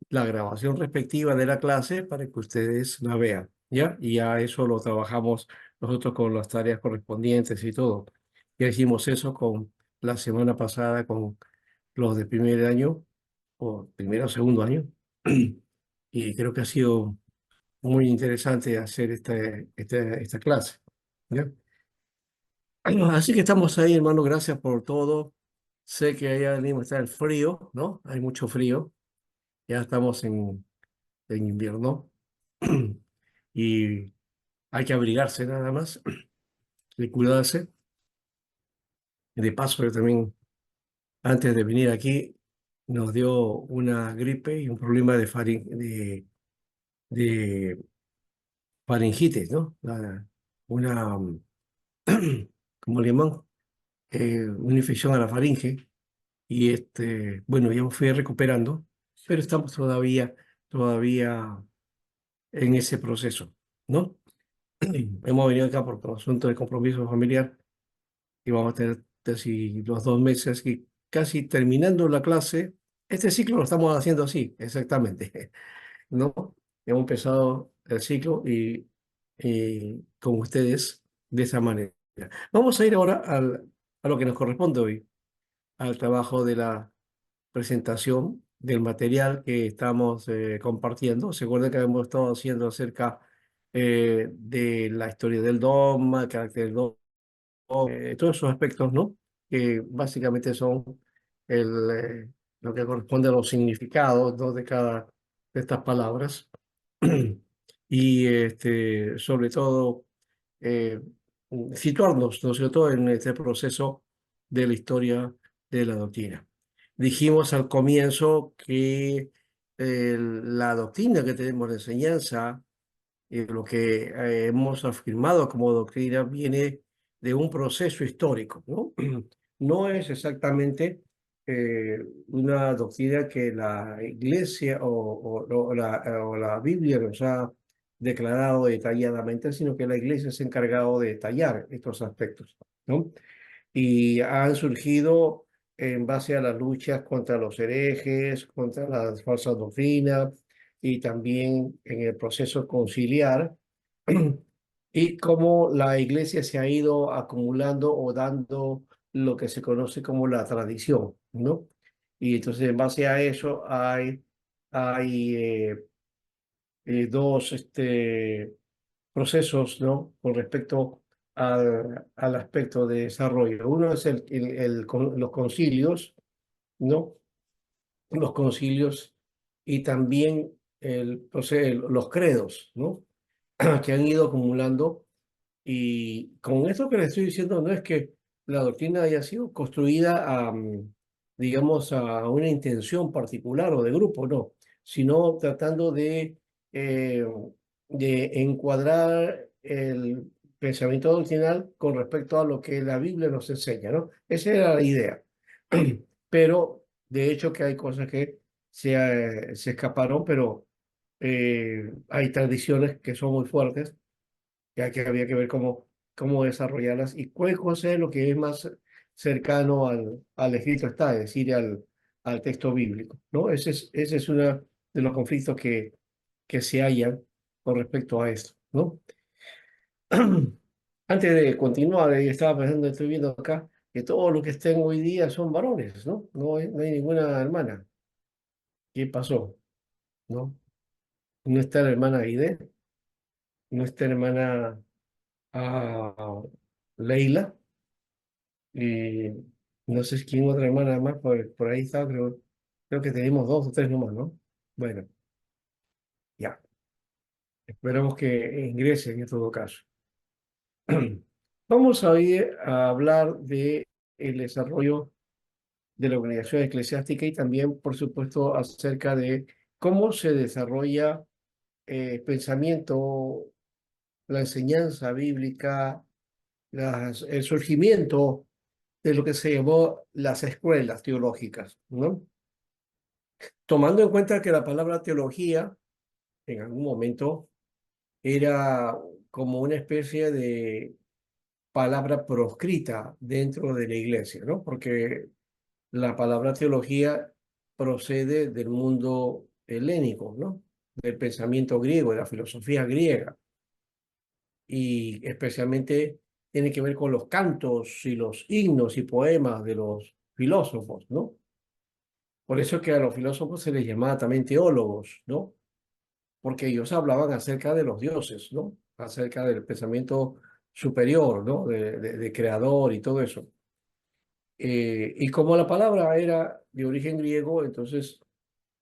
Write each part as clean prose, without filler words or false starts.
la grabación respectiva de la clase para que ustedes la vean, ¿ya? Y ya eso lo trabajamos nosotros con las tareas correspondientes y todo. Ya hicimos eso con la semana pasada con los de primer año o primero o segundo año. Y creo que ha sido muy interesante hacer esta clase, ¿ya? Así que estamos ahí, hermano, gracias por todo. Sé que allá en Lima está el frío, ¿no? Hay mucho frío. Ya estamos en invierno y hay que abrigarse nada más y cuidarse. De paso, yo también, antes de venir aquí, nos dio una gripe y un problema de faringitis, ¿no? Una, como le llaman, una infección a la faringe. Y bueno, ya me fui recuperando, pero estamos todavía en ese proceso, ¿no? Hemos venido acá por un asunto de compromiso familiar y vamos a tener casi los 2 meses y casi terminando la clase. Este ciclo lo estamos haciendo así, exactamente, ¿no? Hemos empezado el ciclo y con ustedes de esa manera. Vamos a ir ahora a lo que nos corresponde hoy, al trabajo de la presentación del material que estamos compartiendo. Se acuerda que hemos estado haciendo acerca de la historia del dogma, el carácter del dogma, todos esos aspectos, ¿no? Que básicamente son el, lo que corresponde a los significados, ¿no? De cada de estas palabras. Y sobre todo, eh, situarnos, ¿no es cierto?, en este proceso de la historia de la doctrina. Dijimos al comienzo que la doctrina que tenemos de enseñanza, lo que hemos afirmado como doctrina, viene de un proceso histórico, ¿no? No es exactamente una doctrina que la Iglesia o la Biblia nos ha declarado detalladamente, sino que la Iglesia se ha encargado de detallar estos aspectos, ¿no? Y han surgido en base a las luchas contra los herejes, contra las falsas doctrinas y también en el proceso conciliar y cómo la iglesia se ha ido acumulando o dando lo que se conoce como la tradición, ¿no? Y entonces en base a eso hay dos procesos, ¿no? Con respecto al aspecto de desarrollo. Uno es los concilios, ¿no? Los concilios y también los credos, ¿no? Que han ido acumulando. Y con esto que le estoy diciendo, no es que la doctrina haya sido construida digamos, a una intención particular o de grupo, no, sino tratando eh, de encuadrar el pensamiento doctrinal con respecto a lo que la Biblia nos enseña, ¿no? Esa era la idea. Pero, de hecho, que hay cosas que se escaparon, pero hay tradiciones que son muy fuertes que había que ver cómo desarrollarlas y cuál cosa es lo que es más cercano al escrito está, es decir, al texto bíblico, ¿no? Ese es uno de los conflictos que se hallan con respecto a esto, ¿no? Antes de continuar, estaba pensando, estoy viendo acá, que todos los que estén hoy día son varones, ¿no? No hay ninguna hermana. ¿Qué pasó? ¿No? No está la hermana Aide, no está la hermana Leila. Y no sé quién otra hermana más por ahí está, pero creo que tenemos dos o tres nomás, ¿no? Bueno, ya. Esperamos que ingresen en todo caso. Vamos a ir a hablar de el desarrollo de la organización eclesiástica y también, por supuesto, acerca de cómo se desarrolla pensamiento, la enseñanza bíblica, el surgimiento de lo que se llamó las escuelas teológicas, ¿no? Tomando en cuenta que la palabra teología en algún momento era como una especie de palabra proscrita dentro de la iglesia, ¿no? Porque la palabra teología procede del mundo helénicos, ¿no? Del pensamiento griego, de la filosofía griega, y especialmente tiene que ver con los cantos y los himnos y poemas de los filósofos, ¿no? Por eso es que a los filósofos se les llamaba también teólogos, ¿no? Porque ellos hablaban acerca de los dioses, ¿no? Acerca del pensamiento superior, ¿no? De creador y todo eso. Y como la palabra era de origen griego, entonces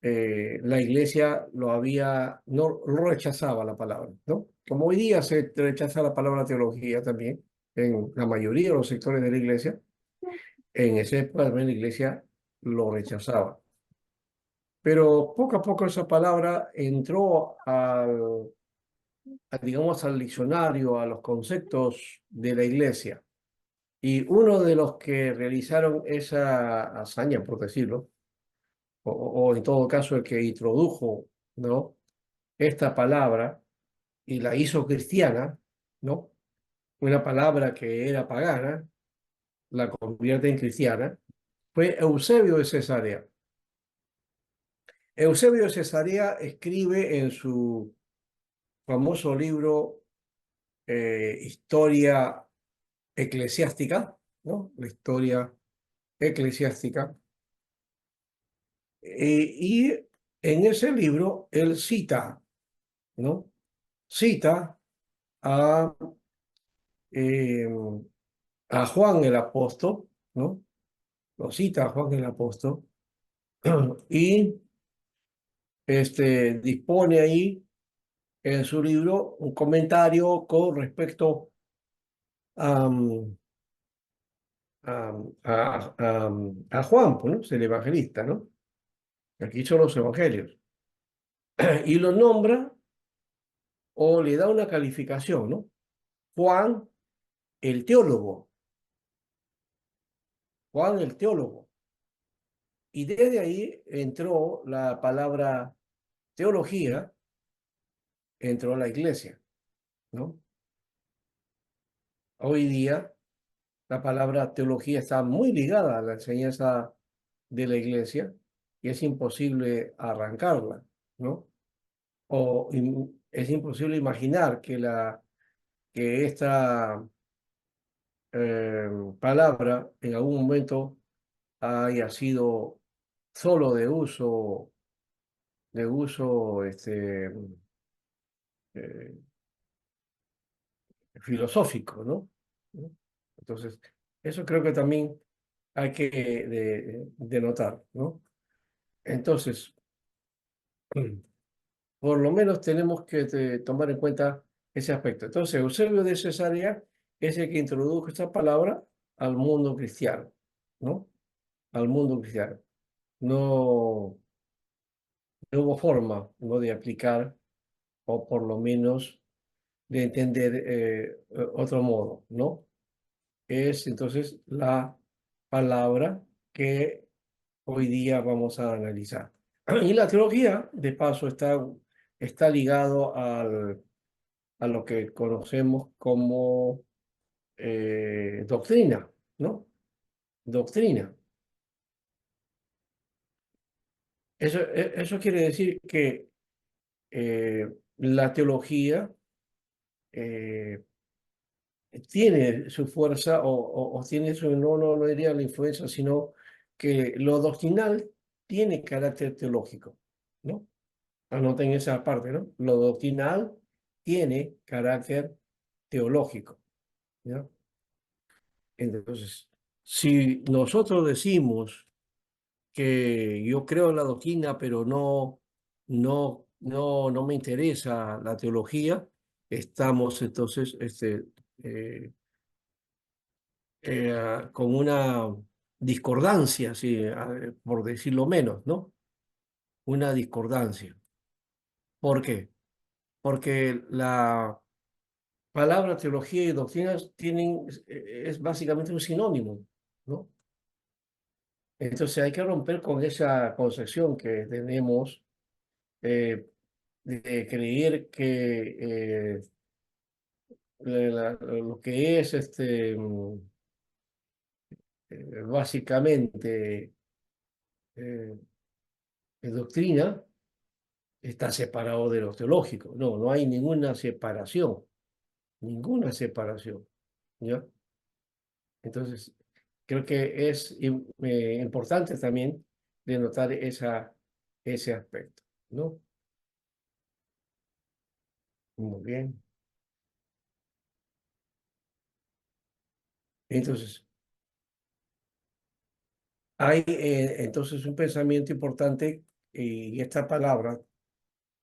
la iglesia no rechazaba la palabra, ¿no? Como hoy día se rechaza la palabra teología también en la mayoría de los sectores de la iglesia, en esa época también la iglesia lo rechazaba. Pero poco a poco esa palabra entró digamos, al diccionario, a los conceptos de la iglesia. Y uno de los que realizaron esa hazaña, por decirlo, o en todo caso el que introdujo, ¿no? Esta palabra y la hizo cristiana, ¿no? Una palabra que era pagana, la convierte en cristiana, fue Eusebio de Cesarea. Eusebio de Cesarea escribe en su famoso libro Historia Eclesiástica, ¿no? La historia eclesiástica. Y en ese libro él cita, ¿no? Cita a, eh, a Juan el apóstol, ¿no? Lo cita a Juan el apóstol y dispone ahí en su libro un comentario con respecto a, a Juan, pues, ¿no? Es el evangelista, ¿no? Aquí son los evangelios. Y lo nombra o le da una calificación, ¿no? Juan el teólogo, Juan el teólogo. Y desde ahí entró la palabra teología, entró a la iglesia, ¿no? Hoy día la palabra teología está muy ligada a la enseñanza de la iglesia y es imposible arrancarla, ¿no? Es imposible imaginar que esta palabra en algún momento haya sido solo de uso eh, filosófico, ¿no? Entonces, eso creo que también hay que denotar, ¿no? Entonces, por lo menos tenemos que tomar en cuenta ese aspecto. Entonces, Eusebio de Cesarea es el que introdujo esta palabra al mundo cristiano, ¿no? Al mundo cristiano. No, no hubo forma, ¿no? De aplicar, o por lo menos de entender otro modo, ¿no? Es entonces la palabra que hoy día vamos a analizar. Y la teología, de paso, está ligado a lo que conocemos como doctrina, ¿no? Doctrina. Eso quiere decir que la teología eh, tiene su fuerza o tiene su, no diría la influencia, sino que lo doctrinal tiene carácter teológico, ¿no? Anoten esa parte, ¿no? Lo doctrinal tiene carácter teológico, ¿no? Entonces, si nosotros decimos que yo creo en la doctrina, pero no me interesa la teología, estamos entonces eh, con una discordancia, sí, por decirlo menos, ¿no? Una discordancia. ¿Por qué? Porque la palabra teología y doctrinas es básicamente un sinónimo, ¿no? Entonces hay que romper con esa concepción que tenemos eh, de creer que lo que es básicamente doctrina está separado de lo teológico. No, no hay ninguna separación, ninguna separación. ¿Ya? Entonces, creo que es importante también denotar ese aspecto, ¿no? Muy bien. Entonces, hay entonces un pensamiento importante y esta palabra,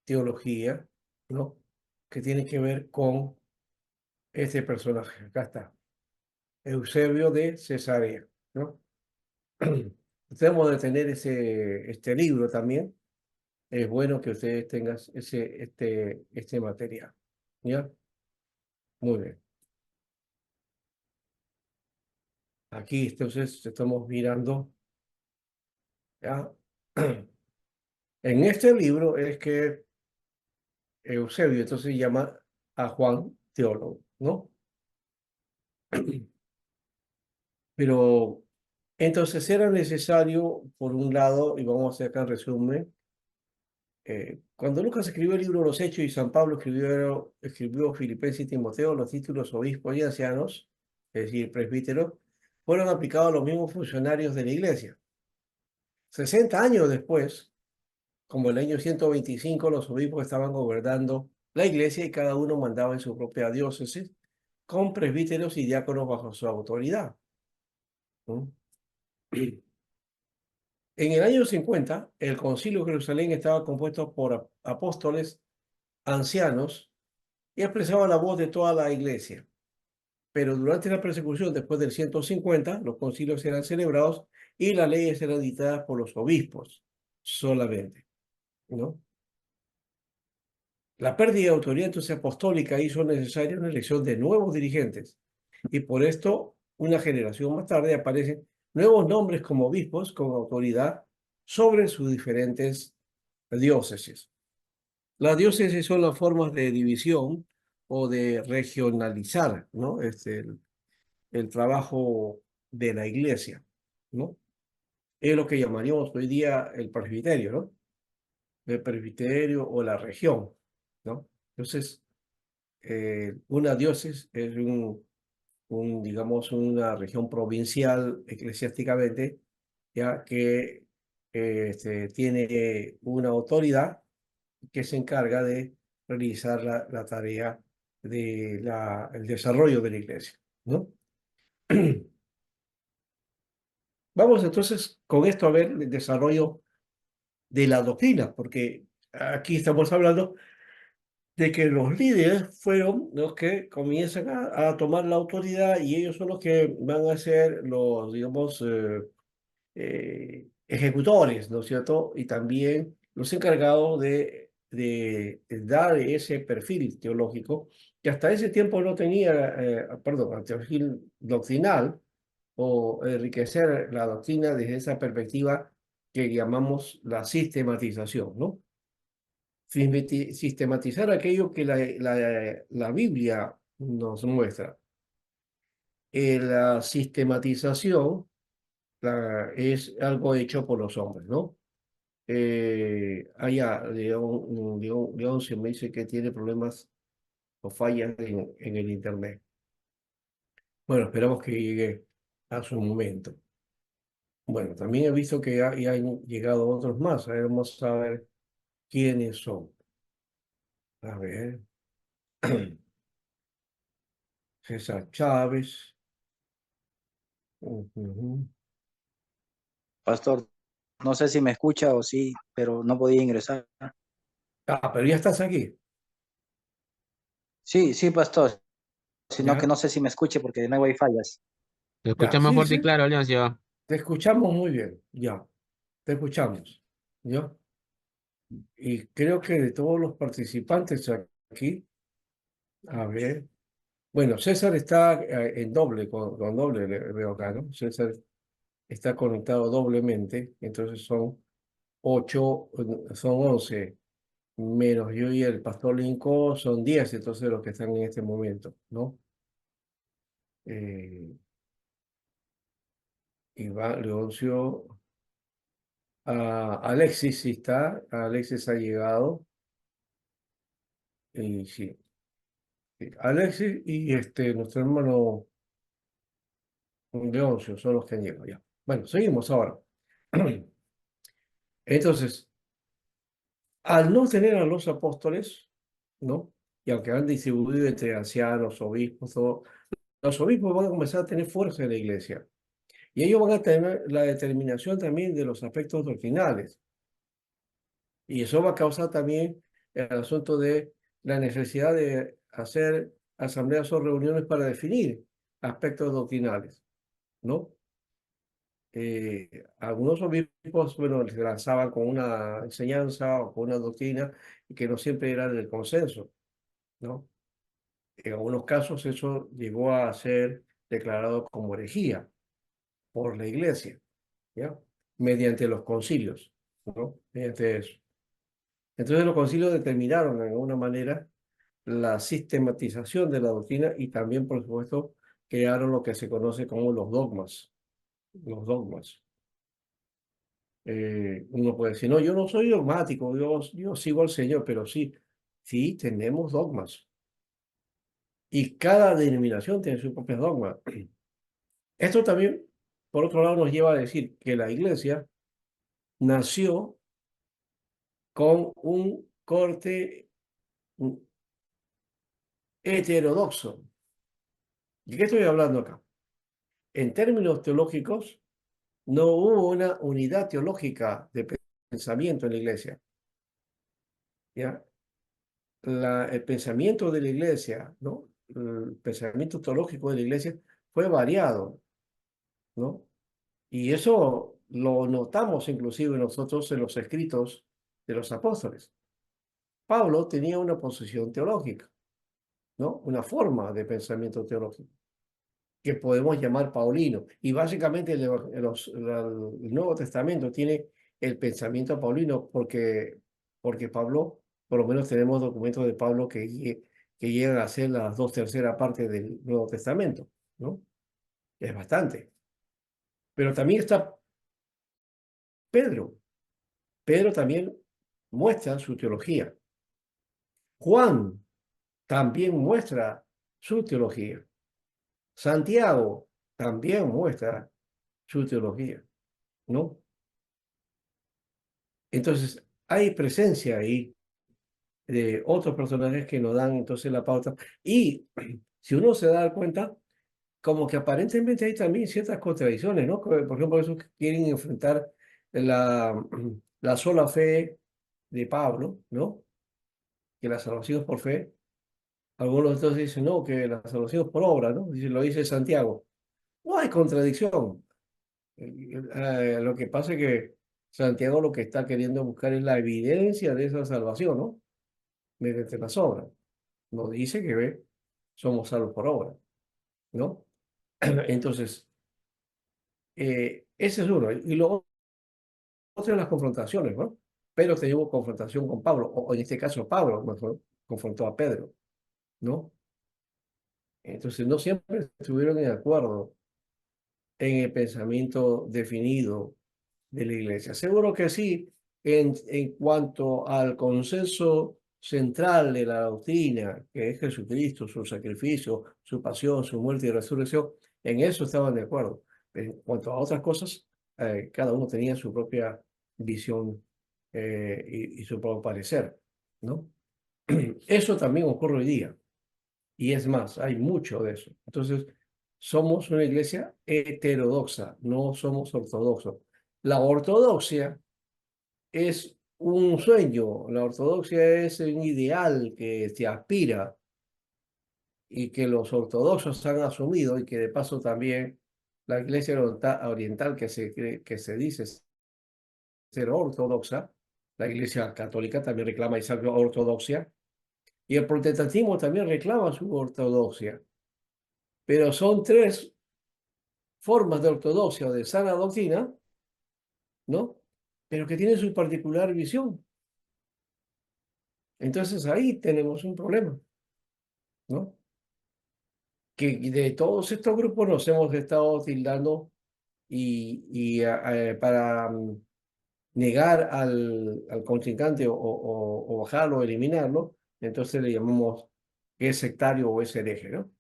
teología, ¿no? Que tiene que ver con este personaje. Acá está, Eusebio de Cesarea, ¿no? Debemos de tener este libro también. Es bueno que ustedes tengan este material. ¿Ya? Muy bien. Aquí entonces estamos mirando, ¿ya? En este libro es que Eusebio entonces llama a Juan teólogo, ¿no? Pero entonces era necesario, por un lado, y vamos a hacer acá en resumen, cuando Lucas escribió el libro de los Hechos y San Pablo escribió Filipenses y Timoteo, los títulos obispos y ancianos, es decir, presbíteros, fueron aplicados a los mismos funcionarios de la iglesia. 60 años después, como el año 125, los obispos estaban gobernando la iglesia y cada uno mandaba en su propia diócesis con presbíteros y diáconos bajo su autoridad, ¿no? En el año 50, el Concilio de Jerusalén estaba compuesto por apóstoles ancianos y expresaba la voz de toda la iglesia. Pero durante la persecución, después del 150, los concilios eran celebrados y las leyes eran dictadas por los obispos solamente, ¿no? La pérdida de autoridad entonces apostólica hizo necesaria una elección de nuevos dirigentes y por esto, una generación más tarde, aparecen nuevos nombres como obispos con autoridad sobre sus diferentes diócesis. Las diócesis son las formas de división o de regionalizar, ¿no? El trabajo de la iglesia, ¿no? Es lo que llamaríamos hoy día el presbiterio, ¿no? El presbiterio o la región, ¿no? Entonces, una diócesis es digamos, una región provincial eclesiásticamente, ya que tiene una autoridad que se encarga de realizar la tarea el desarrollo de la iglesia, ¿no? Vamos entonces con esto a ver el desarrollo de la doctrina, porque aquí estamos hablando de que los líderes fueron los que comienzan a tomar la autoridad y ellos son los que van a ser los, digamos, ejecutores, ¿no es cierto? Y también los encargados de dar ese perfil teológico que hasta ese tiempo no tenía, perdón, el perfil doctrinal o enriquecer la doctrina desde esa perspectiva que llamamos la sistematización, ¿no? Sistematizar aquello que la Biblia nos muestra. La sistematización es algo hecho por los hombres, ¿no? León se me dice que tiene problemas o fallas en el Internet. Bueno, esperamos que llegue a su momento. Bueno, también he visto que ya han llegado otros más. A ver, vamos a ver quiénes son. A ver, César Chávez. Ujú. Pastor, no sé si me escucha o sí, pero no podía ingresar. Ah, pero ya estás aquí, Sí, sí, pastor, sino que ¿ya? no sé si me escuche porque de nuevo hay fallas. Te Ya, escucha más sí, fuerte y sí, claro, Leoncio. te escuchamos muy bien, ya, te escuchamos, ¿ya? Y creo que de todos los participantes aquí, a ver, bueno, César está en doble, con doble veo acá, ¿no? César está conectado doblemente, entonces son 8, son 11 menos yo y el pastor Lincoln son 10, entonces los que están en este momento, ¿no? Eh, Iván Leoncio, Alexis sí está, Alexis ha llegado, y sí, sí, Alexis y nuestro hermano Leoncio son los que han llegado ya. Bueno, seguimos ahora. Entonces, al no tener a los apóstoles, ¿no? Y aunque han distribuido entre ancianos, obispos, todo, los obispos van a comenzar a tener fuerza en la iglesia. Y ellos van a tener la determinación también de los aspectos doctrinales. Y eso va a causar también el asunto de la necesidad de hacer asambleas o reuniones para definir aspectos doctrinales, ¿no? Algunos obispos, bueno, se lanzaban con una enseñanza o con una doctrina y que no siempre era del consenso, ¿no? En algunos casos eso llegó a ser declarado como herejía por la iglesia, ¿ya? Mediante los concilios, ¿no? Mediante eso. Entonces los concilios determinaron de alguna manera la sistematización de la doctrina y también, por supuesto, crearon lo que se conoce como los dogmas. Los dogmas. Uno puede decir, no, yo no soy dogmático, yo sigo al Señor, pero sí, sí tenemos dogmas. Y cada denominación tiene su propio dogma. Esto también, por otro lado, nos lleva a decir que la iglesia nació con un corte heterodoxo. ¿De qué estoy hablando acá? En términos teológicos, no hubo una unidad teológica de pensamiento en la iglesia. ¿Ya? El pensamiento de la iglesia, ¿no? El pensamiento teológico de la iglesia fue variado, ¿no? Y eso lo notamos inclusive nosotros en los escritos de los apóstoles. Pablo tenía una posición teológica, ¿no? Una forma de pensamiento teológico que podemos llamar paulino. Y básicamente el Nuevo Testamento tiene el pensamiento paulino porque Pablo, por lo menos tenemos documentos de Pablo que llegan a ser las 2/3 partes del Nuevo Testamento, ¿no? Es bastante. Pero también está Pedro. Pedro también muestra su teología. Juan también muestra su teología. Santiago también muestra su teología, ¿no? Entonces, hay presencia ahí de otros personajes que nos dan entonces la pauta. Y si uno se da cuenta, como que aparentemente hay también ciertas contradicciones, ¿no? Por ejemplo, esos que quieren enfrentar la, la sola fe de Pablo, ¿no? Que la salvación es por fe. Algunos entonces dicen, no, que la salvación es por obra, ¿no? Lo dice Santiago. No hay contradicción. Lo que pasa es que Santiago lo que está queriendo buscar es la evidencia de esa salvación, ¿no? Mediante las obras. No dice que somos salvos por obra, ¿no? Entonces, ese es uno. Y luego, otras las confrontaciones, ¿no? Pero tenemos confrontación con Pablo, o en este caso Pablo mejor, confrontó a Pedro, ¿no? Entonces, no siempre estuvieron de acuerdo en el pensamiento definido de la iglesia. Seguro que sí, en cuanto al consenso central de la doctrina, que es Jesucristo, su sacrificio, su pasión, su muerte y resurrección, en eso estaban de acuerdo. En cuanto a otras cosas, cada uno tenía su propia visión y su propio parecer, ¿no? Eso también ocurre hoy día. Y es más, hay mucho de eso. Entonces, somos una iglesia heterodoxa, no somos ortodoxos. La ortodoxia es un sueño, la ortodoxia es un ideal que se aspira y que los ortodoxos han asumido y que de paso también la iglesia oriental que se dice ser ortodoxa, la iglesia católica también reclama esa ortodoxia y el protestantismo también reclama su ortodoxia. Pero son tres formas de ortodoxia o de sana doctrina, ¿no? Pero que tienen su particular visión. Entonces ahí tenemos un problema, ¿no? Que de todos estos grupos nos hemos estado tildando y para negar al contrincante o bajarlo o eliminarlo, entonces le llamamos que es sectario o es hereje, ¿no?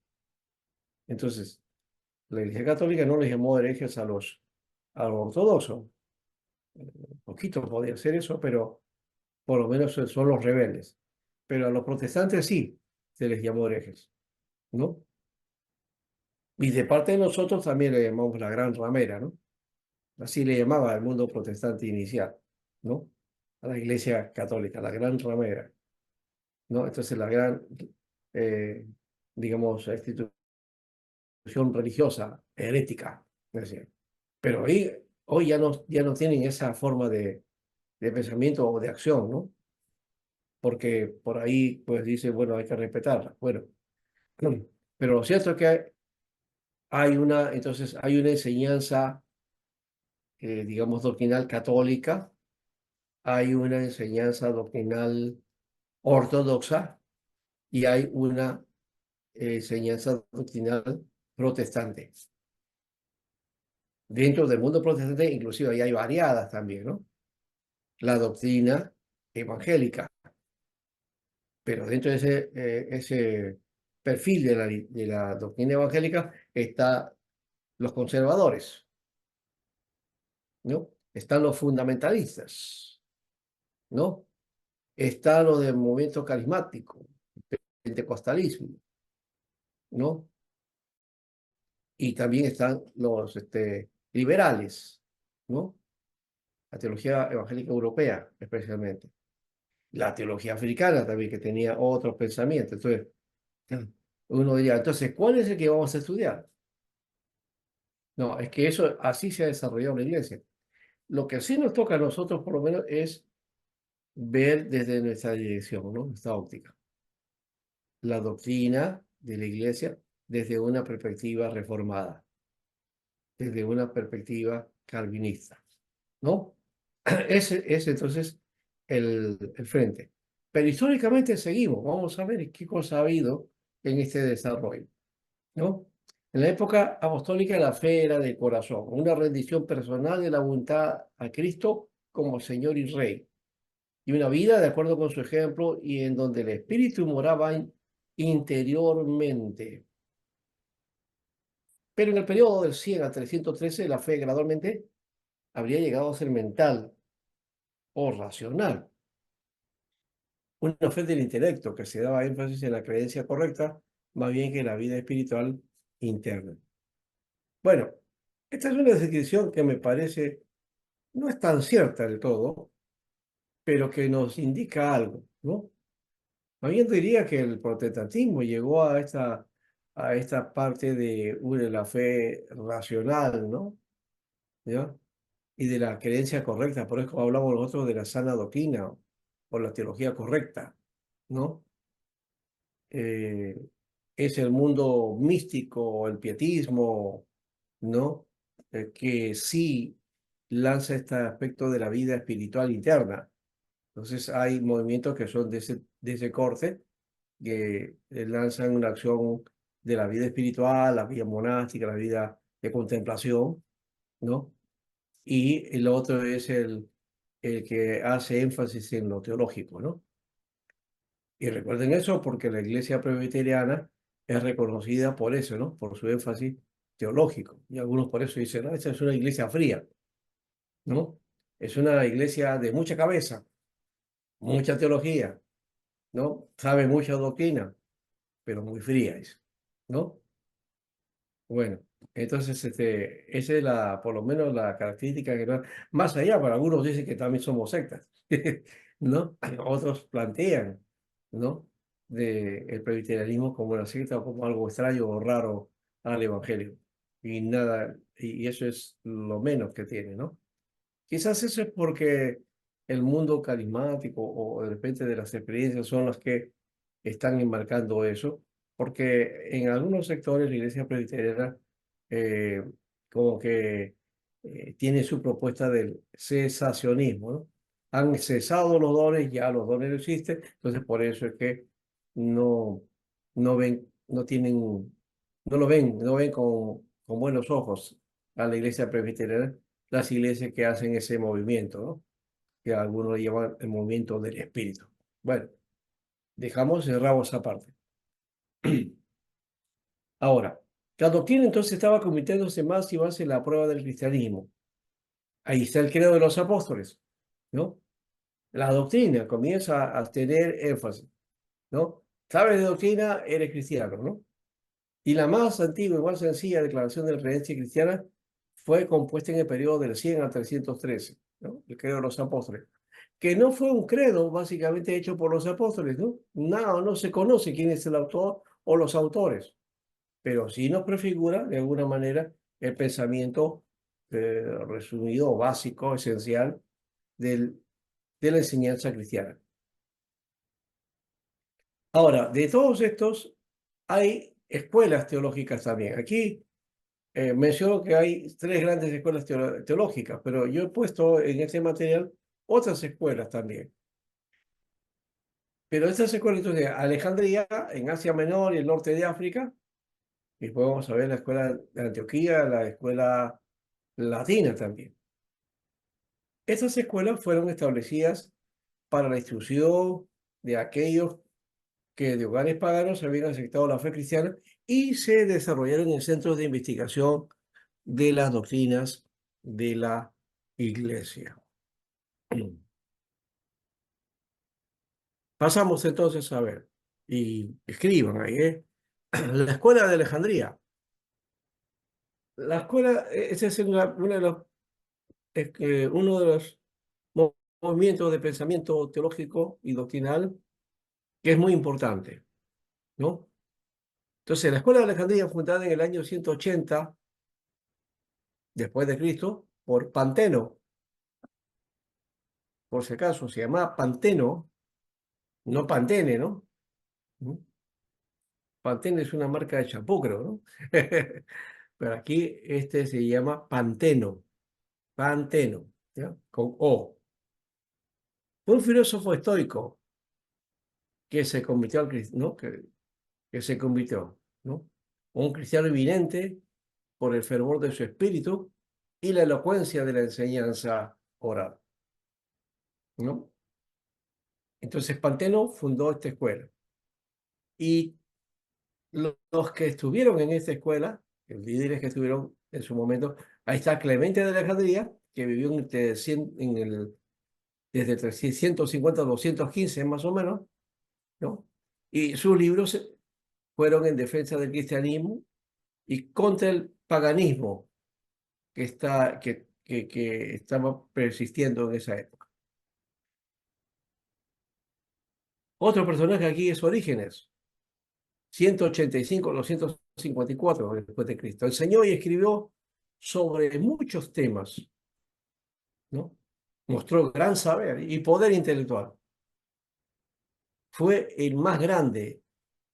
Entonces, la Iglesia Católica no les llamó herejes a los ortodoxos. Poquito podía ser eso, pero por lo menos son los rebeldes. Pero a los protestantes sí se les llamó herejes, ¿no? Y de parte de nosotros también le llamamos la gran ramera, ¿no? Así le llamaba al mundo protestante inicial, ¿no? A la Iglesia Católica, la gran ramera, ¿no? Entonces la gran, eh, digamos, institución religiosa, herética, decía. Pero hoy ya no tienen esa forma de pensamiento o de acción, ¿no? Porque por ahí, pues dice, bueno, hay que respetarla. Bueno, pero lo cierto es que entonces hay una enseñanza, digamos, doctrinal católica, hay una enseñanza doctrinal ortodoxa y hay una enseñanza doctrinal protestante. Dentro del mundo protestante, inclusive, ahí hay variadas también, ¿no? La doctrina evangélica, pero dentro de ese perfil de la doctrina evangélica están los conservadores, ¿no? Están los fundamentalistas, ¿no? Está lo del movimiento carismático, pentecostalismo, ¿no? Y también están los liberales, ¿no? La teología evangélica europea, especialmente. La teología africana también, que tenía otros pensamientos. Entonces, uno diría, entonces, ¿cuál es el que vamos a estudiar? No, es que eso así se ha desarrollado la iglesia. Lo que sí nos toca a nosotros, por lo menos, es ver desde nuestra dirección, ¿no? Nuestra óptica, la doctrina de la iglesia desde una perspectiva reformada, desde una perspectiva calvinista, ¿no? Ese es entonces el frente. Pero históricamente seguimos, vamos a ver qué cosa ha habido en este desarrollo, ¿no? En la época apostólica la fe era de corazón, una rendición personal de la voluntad a Cristo como Señor y Rey, y una vida de acuerdo con su ejemplo y en donde el Espíritu moraba interiormente. Pero en el periodo del 100 al 313 la fe gradualmente habría llegado a ser mental o racional, una fe del intelecto que se daba énfasis en la creencia correcta más bien que en la vida espiritual interna. Bueno, esta es una descripción que me parece no es tan cierta del todo, pero que nos indica algo, ¿no? Más bien diría que el protestantismo llegó a esta parte de la fe racional, ¿no? ¿Ya? Y de la creencia correcta, por eso hablamos nosotros de la sana doctrina o la teología correcta, ¿no? Eh, es el mundo místico, el pietismo, ¿no? Que sí lanza este aspecto de la vida espiritual interna. Entonces hay movimientos que son de ese corte, que lanzan una acción de la vida espiritual, la vida monástica, la vida de contemplación, ¿no? Y el otro es el que hace énfasis en lo teológico, ¿no? Y recuerden eso porque la iglesia presbiteriana es reconocida por eso, ¿no? Por su énfasis teológico. Y algunos por eso dicen, no, esta es una iglesia fría, ¿no? Es una iglesia de mucha cabeza, mucha teología, ¿no? Sabe mucha doctrina, pero muy fría es, ¿no? Bueno, entonces esa es por lo menos la característica que más allá, para algunos dicen que también somos sectas, ¿no? Otros plantean, ¿no? El presbiterianismo como una secta o como algo extraño o raro al evangelio. Y nada, y eso es lo menos que tiene, ¿no? Quizás eso es porque el mundo carismático o de repente de las experiencias son las que están enmarcando eso, porque en algunos sectores la iglesia presbiteriana eh, como que tiene su propuesta del cesacionismo, ¿no? Han cesado los dones, ya los dones no existen, entonces por eso es que no, no ven, no tienen, no ven con buenos ojos a la iglesia presbiteriana las iglesias que hacen ese movimiento, ¿no? que algunos le llaman el movimiento del espíritu. Bueno, dejamos, cerramos esa parte. Ahora, la doctrina entonces estaba convirtiéndose más y más en la prueba del cristianismo. Ahí está el credo de los apóstoles, ¿no? La doctrina comienza a tener énfasis, ¿no? Sabes de doctrina, eres cristiano, ¿no? Y la más antigua y más sencilla declaración de creencia cristiana fue compuesta en el periodo del 100 al 313, ¿no? El credo de los apóstoles, que no fue un credo básicamente hecho por los apóstoles, ¿no? No se conoce quién es el autor o los autores, pero sí nos prefigura de alguna manera el pensamiento resumido, básico, esencial del, de la enseñanza cristiana. Ahora, de todos estos hay escuelas teológicas también. Aquí menciono que hay tres grandes escuelas teológicas, pero yo he puesto en este material otras escuelas también. Pero estas escuelas, entonces, Alejandría, en Asia Menor y el norte de África, y después vamos a ver la escuela de Antioquía, la escuela latina también. Estas escuelas fueron establecidas para la instrucción de aquellos que de hogares paganos habían aceptado la fe cristiana y se desarrollaron en centros de investigación de las doctrinas de la Iglesia. Pasamos entonces a ver, y escriban ahí, la escuela de Alejandría. La escuela, ese es uno de los movimientos de pensamiento teológico y doctrinal que es muy importante, ¿no? Entonces, la escuela de Alejandría, fundada en el año 180 después de Cristo, por Panteno, por si acaso, se llamaba Panteno, no Pantene, ¿no? ¿Mm? Pantene es una marca de champú, creo, ¿no? Pero aquí este se llama Panteno, Panteno, ¿ya? Con O. Un filósofo estoico que se convirtió ¿no? Que se convirtió, ¿no? Un cristiano eminente por el fervor de su espíritu y la elocuencia de la enseñanza oral, ¿no? Entonces Panteno fundó esta escuela. Y los que estuvieron en esta escuela, los líderes que estuvieron en su momento, ahí está Clemente de Alejandría, que vivió desde 350 a 215 más o menos, ¿no? Y sus libros fueron en defensa del cristianismo y contra el paganismo que estaba persistiendo en esa época. Otro personaje aquí es Orígenes, 185 a 254 después de Cristo. Enseñó y escribió sobre muchos temas, ¿no? Mostró gran saber y poder intelectual. Fue el más grande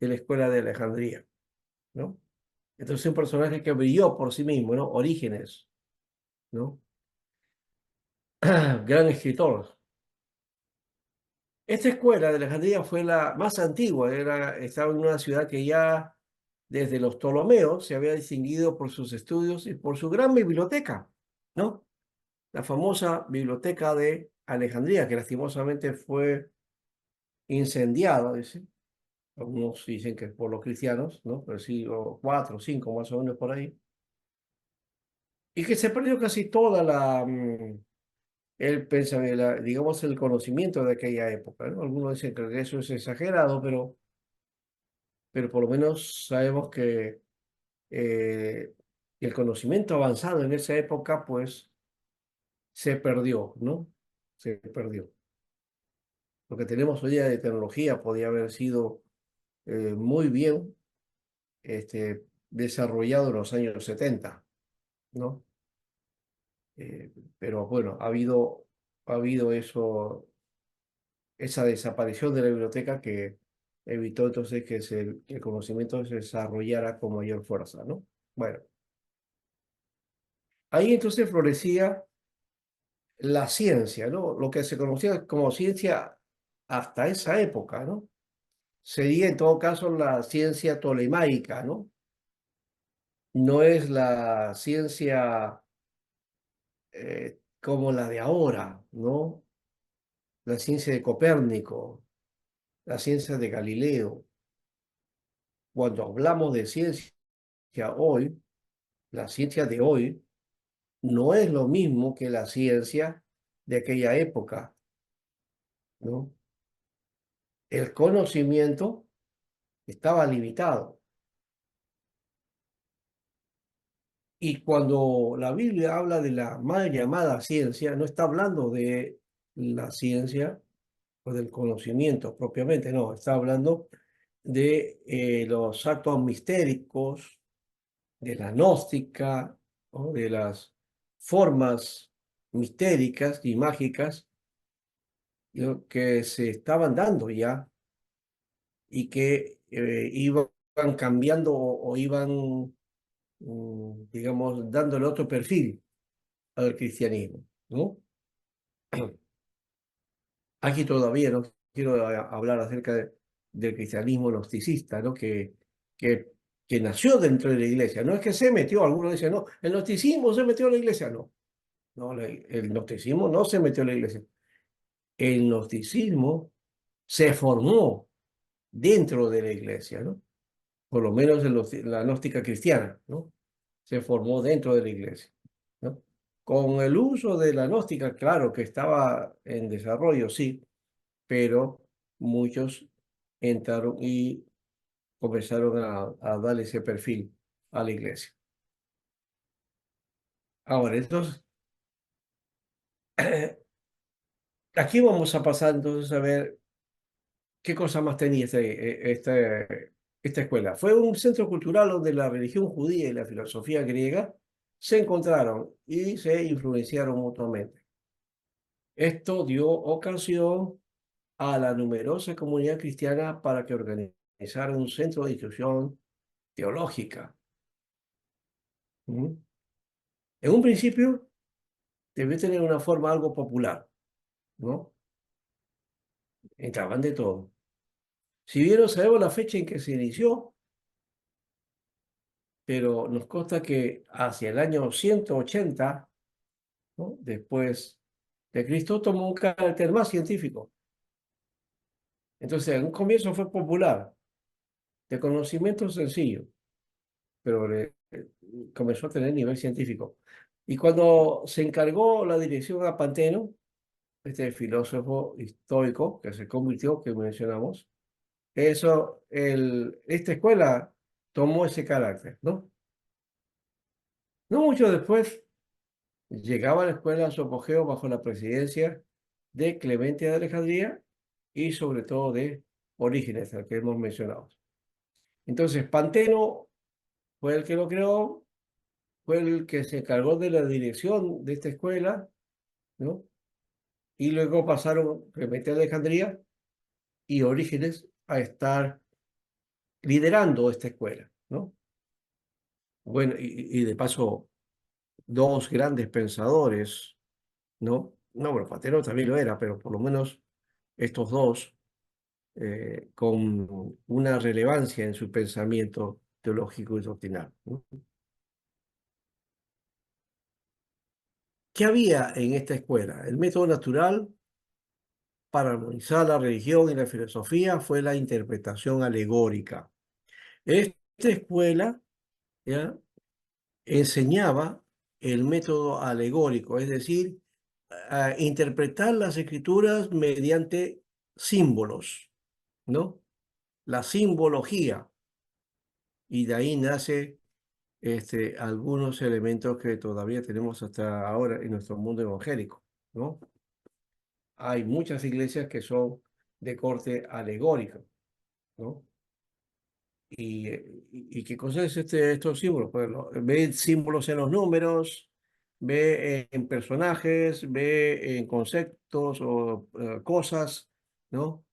de la escuela de Alejandría, ¿no? Entonces un personaje que brilló por sí mismo, ¿no? Orígenes, ¿no? Gran escritor. Esta escuela de Alejandría fue la más antigua, estaba en una ciudad que ya desde los Ptolomeos se había distinguido por sus estudios y por su gran biblioteca, ¿no? La famosa biblioteca de Alejandría, que lastimosamente fue incendiada, dice. Algunos dicen que es por los cristianos, ¿no? Pero siglo IV, V, más o menos por ahí. Y que se perdió casi toda el pensamiento, digamos, el conocimiento de aquella época, ¿no? Algunos dicen que eso es exagerado, pero por lo menos sabemos que el conocimiento avanzado en esa época, pues, se perdió, ¿no? Se perdió. Lo que tenemos hoy día de tecnología podía haber sido muy bien desarrollado en los años 70, ¿no? Pero bueno, ha habido esa desaparición de la biblioteca que evitó entonces que el conocimiento se desarrollara con mayor fuerza, ¿no? Bueno, ahí entonces florecía la ciencia, ¿no? Lo que se conocía como ciencia hasta esa época, ¿no? Sería en todo caso la ciencia tolemaica, ¿no? No es la ciencia como la de ahora, ¿no? la ciencia de Copérnico, la ciencia de Galileo. Cuando hablamos de ciencia hoy, la ciencia de hoy no es lo mismo que la ciencia de aquella época, ¿no? El conocimiento estaba limitado. Y cuando la Biblia habla de la mal llamada ciencia, no está hablando de la ciencia o del conocimiento propiamente, no, está hablando de los actos mistéricos, de la gnóstica, o de las formas mistéricas y mágicas, ¿no?, que se estaban dando ya y que iban cambiando o iban, digamos, dándole otro perfil al cristianismo, ¿no? Aquí todavía no quiero hablar acerca del cristianismo gnosticista, ¿no? Que, que nació dentro de la iglesia. No es que se metió, algunos dicen, no, el gnosticismo se metió a la iglesia. No, no, el gnosticismo no se metió a la iglesia. El gnosticismo se formó dentro de la iglesia, ¿no? Por lo menos en la gnóstica cristiana, ¿no? Se formó dentro de la iglesia, ¿no? Con el uso de la gnóstica, claro que estaba en desarrollo, sí, pero muchos entraron y comenzaron a darle ese perfil a la iglesia. Ahora, entonces, aquí vamos a pasar entonces a ver qué cosa más tenía esta escuela. Fue un centro cultural donde la religión judía y la filosofía griega se encontraron y se influenciaron mutuamente. Esto dio ocasión a la numerosa comunidad cristiana para que organizara un centro de instrucción teológica. ¿Mm? En un principio debió tener una forma algo popular, ¿no? Entraban de todo. Si bien no sabemos la fecha en que se inició, pero nos consta que hacia el año 180, ¿no?, después de Cristo, tomó un carácter más científico. Entonces, en un comienzo fue popular, de conocimiento sencillo, pero comenzó a tener nivel científico. Y cuando se encargó la dirección a Panteno, este filósofo estoico que se convirtió, que mencionamos, esta escuela tomó ese carácter, ¿no? No mucho después llegaba a la escuela a su apogeo bajo la presidencia de Clemente de Alejandría y sobre todo de Orígenes, al que hemos mencionado. Entonces, Panteno fue el que lo creó, fue el que se encargó de la dirección de esta escuela, ¿no? Y luego pasaron Clemente de Alejandría y Orígenes a estar liderando esta escuela, ¿no? Bueno, y de paso, dos grandes pensadores, ¿no? No, bueno, Panteno también lo era, pero por lo menos estos dos, con una relevancia en su pensamiento teológico y doctrinal, ¿no? ¿Qué había en esta escuela? El método natural para armonizar la religión y la filosofía fue la interpretación alegórica. Esta escuela, ¿ya?, enseñaba el método alegórico, es decir, a interpretar las escrituras mediante símbolos, ¿no? La simbología, y de ahí nace algunos elementos que todavía tenemos hasta ahora en nuestro mundo evangélico, ¿no? Hay muchas iglesias que son de corte alegórico, ¿no? ¿Y qué cosa es estos símbolos? Pues ve símbolos en los números, ve en personajes, ve en conceptos o cosas, ¿no?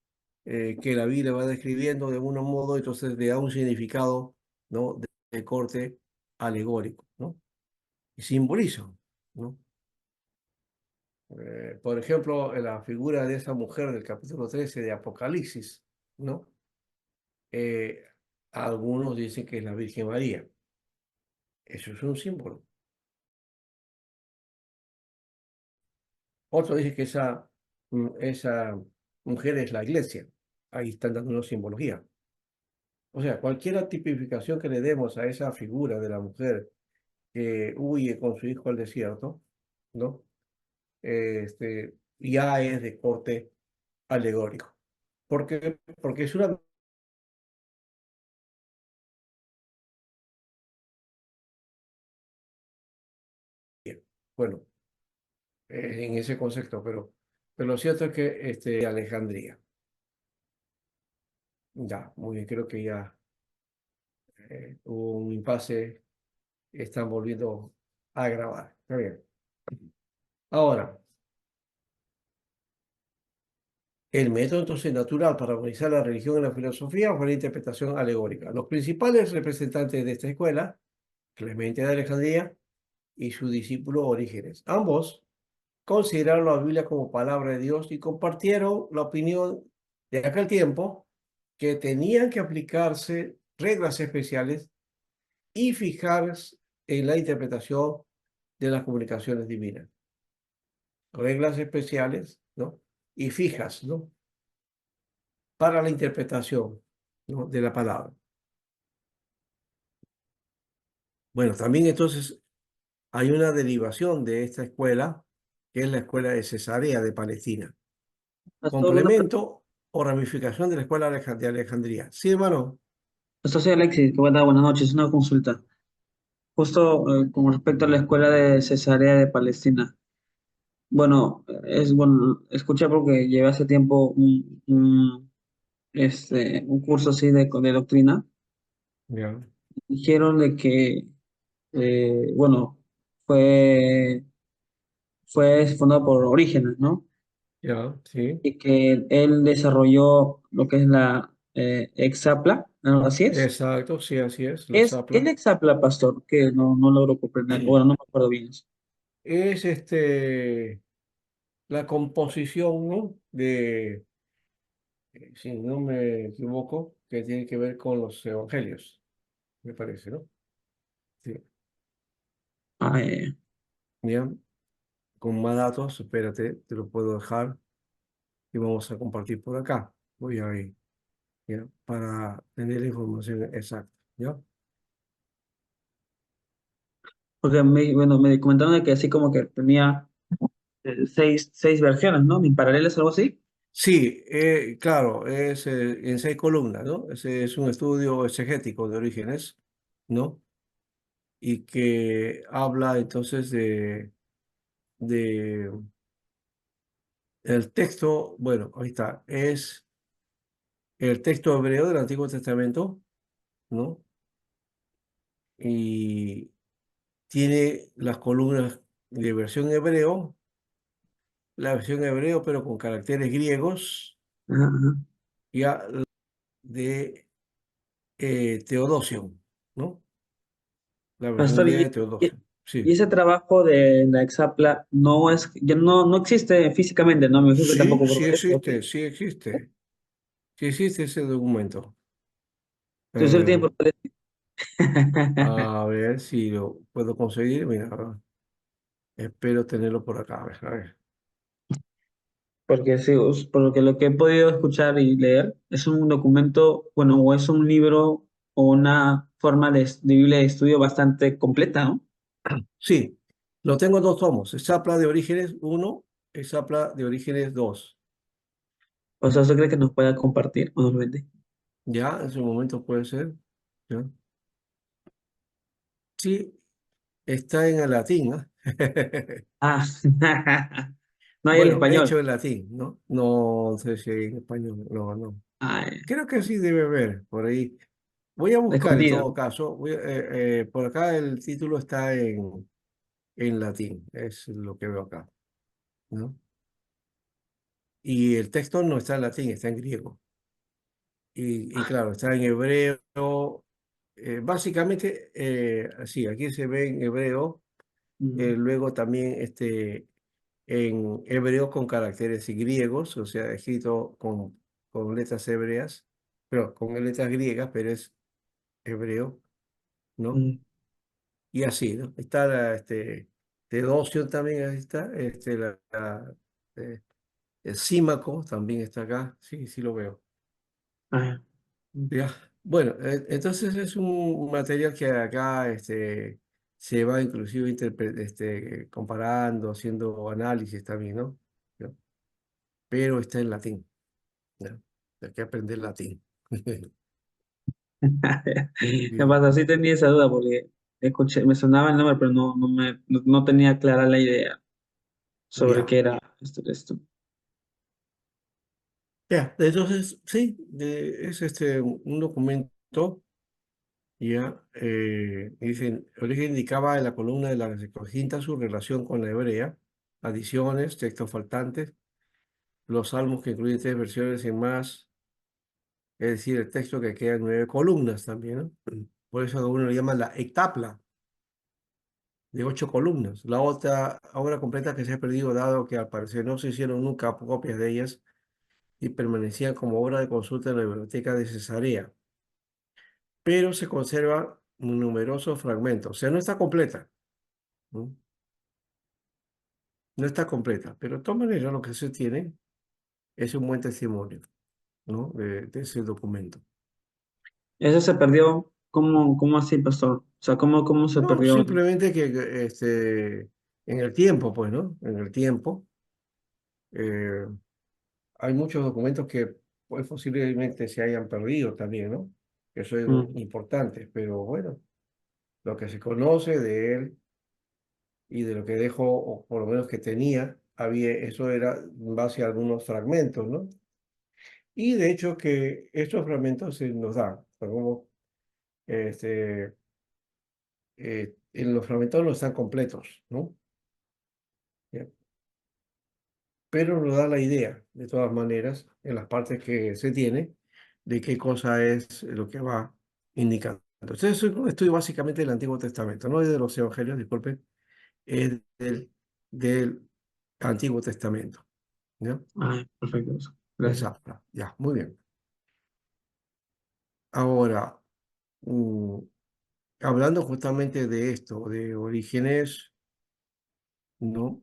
Que la Biblia va describiendo de un modo, entonces le da un significado, ¿no?, de corte alegórico, ¿no? Y simbolizan, ¿no? Por ejemplo, en la figura de esa mujer del capítulo 13 de Apocalipsis, ¿no? Eh, Algunos dicen que es la Virgen María. Eso es un símbolo. Otros dicen que esa esa mujer es la iglesia. Ahí están dando una simbología. O sea, cualquier tipificación que le demos a esa figura de la mujer que huye con su hijo al desierto, ¿no? Ya es de corte alegórico. ¿Por qué? Porque es una... Bueno, en ese concepto, pero lo cierto es que Alejandría. Ya, muy bien, creo que ya hubo un impasse, están volviendo a grabar. Está bien. Ahora, el método entonces natural para organizar la religión y la filosofía fue la interpretación alegórica. Los principales representantes de esta escuela, Clemente de Alejandría y su discípulo Orígenes, ambos consideraron la Biblia como palabra de Dios y compartieron la opinión de aquel tiempo que tenían que aplicarse reglas especiales y fijarse en la interpretación de las comunicaciones divinas. Reglas especiales, ¿no? Y fijas, ¿no? Para la interpretación, ¿no? De la palabra. Bueno, también entonces hay una derivación de esta escuela, que es la escuela de Cesarea de Palestina. Pastor, Complemento o ramificación de la escuela de Alejandría. Sí, hermano. pastor, soy Alexis, ¿qué tal? Buenas noches, una consulta. Justo con respecto a la escuela de Cesarea de Palestina. Bueno, bueno, escuché porque llevé hace tiempo un curso así de doctrina. Ya, Dijeron de que, bueno, fue, fue fundado por Orígenes, ¿no? ya, sí. Y que él desarrolló lo que es la Exapla, ¿no? ¿Así es? Exacto, sí, así es, la ¿Qué es zapla. la Exapla, pastor? Que no logro comprender. Bueno, no me acuerdo bien eso. Es la composición, ¿no? Si no me equivoco, que tiene que ver con los evangelios, me parece, ¿no? Sí. Ah, Bien, con más datos, espérate, te lo puedo dejar y vamos a compartir por acá. Voy a ir, ¿ya? Para tener la información exacta, ¿ya? porque bueno, me comentaron de que así como que tenía seis versiones, ¿no? ¿En paralelas, algo así? Sí, claro, es en 6 columnas, ¿no? Ese es un estudio exegético de orígenes, ¿no? Y que habla entonces de el texto, bueno, ahí está, es el texto hebreo del Antiguo Testamento, ¿no? Y tiene las columnas de versión hebreo, la versión hebreo pero con caracteres griegos, Ajá, ajá. ya de Teodosio, ¿no? La versión Pastor, griega de Teodosio, y sí. ese trabajo de la Exapla ya no existe físicamente, ¿no? Me imagino que Sí, tampoco por sí PDF, ¿o existe, sí? sí existe, sí existe ese documento. Entonces el tiempo Eh, a ver si lo puedo conseguir. Mira, espero tenerlo por acá. A ver. porque sí, porque lo que he podido escuchar y leer es un documento, bueno, o es un libro o una forma de Biblia de estudio bastante completa, ¿no? Sí, lo tengo en 2 tomos. Exapla de Orígenes 1, Exapla de Orígenes 2. O sea, ¿usted cree que nos pueda compartir o nos lo vende? Ya, en su momento puede ser. ¿Ya? Sí, está en el latín, ¿no? Ah, no hay el Bueno, hecho español. en latín, ¿no? No sé si hay en español. No, no. Ay, Creo que sí debe haber por ahí. Voy a buscar en escondido. todo caso. Por acá el título está en latín, es lo que veo acá, ¿no? Y el texto no está en latín, está en griego. Y claro, está en hebreo. Básicamente, sí, aquí se ve en hebreo, Mm, luego también en hebreo con caracteres griegos, o sea, escrito con letras hebreas, pero con letras griegas, pero es hebreo, ¿no? mm. Y así, ¿no? Está Teodosio también, ahí está, El Símaco también está acá. Sí, sí lo veo. Ah, Ya. Bueno, entonces es un material que acá se va inclusive comparando, haciendo análisis también, ¿no? ¿Ya? Pero está en latín. ¿Ya? Hay que aprender latín. ¿qué Bien. pasa? Sí tenía esa duda porque escuché, me sonaba el nombre, pero no tenía clara la idea sobre Ya. qué era esto. Ya. Entonces, sí, es un documento. Ya, dicen, origen indicaba en la columna de la Septuaginta su relación con la hebrea, adiciones, textos faltantes, los salmos que incluyen 3 versiones y más, es decir, el texto que queda en 9 columnas también, ¿no? Por eso a uno le llama la hectapla, de 8 columnas. La otra obra completa que se ha perdido, dado que al parecer no se hicieron nunca copias de ellas y permanecían como obra de consulta en la biblioteca de Cesarea, pero se conservan numerosos fragmentos, o sea, no está completa. ¿No? No está completa, pero de todas maneras lo que se tiene es un buen testimonio, ¿no? De ese documento. Ese se perdió, ¿cómo así, pastor? O sea, ¿cómo se No, perdió? simplemente que en el tiempo, pues, ¿no? En el tiempo, eh, hay muchos documentos que pues, posiblemente se hayan perdido también, ¿no? Que son Mm. importantes, pero bueno, lo que se conoce de él y de lo que dejó, o por lo menos que tenía, eso era en base a algunos fragmentos, ¿no? Y de hecho que estos fragmentos se nos dan, como este, en los fragmentos no están completos, ¿no? Ya. Pero nos da la idea, de todas maneras, en las partes que se tiene, de qué cosa es lo que va indicando. Entonces, es un estudio básicamente del Antiguo Testamento, no es de los Evangelios, disculpen, es del Antiguo Testamento, ¿ya? Ah, perfecto. Gracias. Exacto, ya, muy bien. Ahora, mm, hablando justamente de esto, de orígenes, ¿no?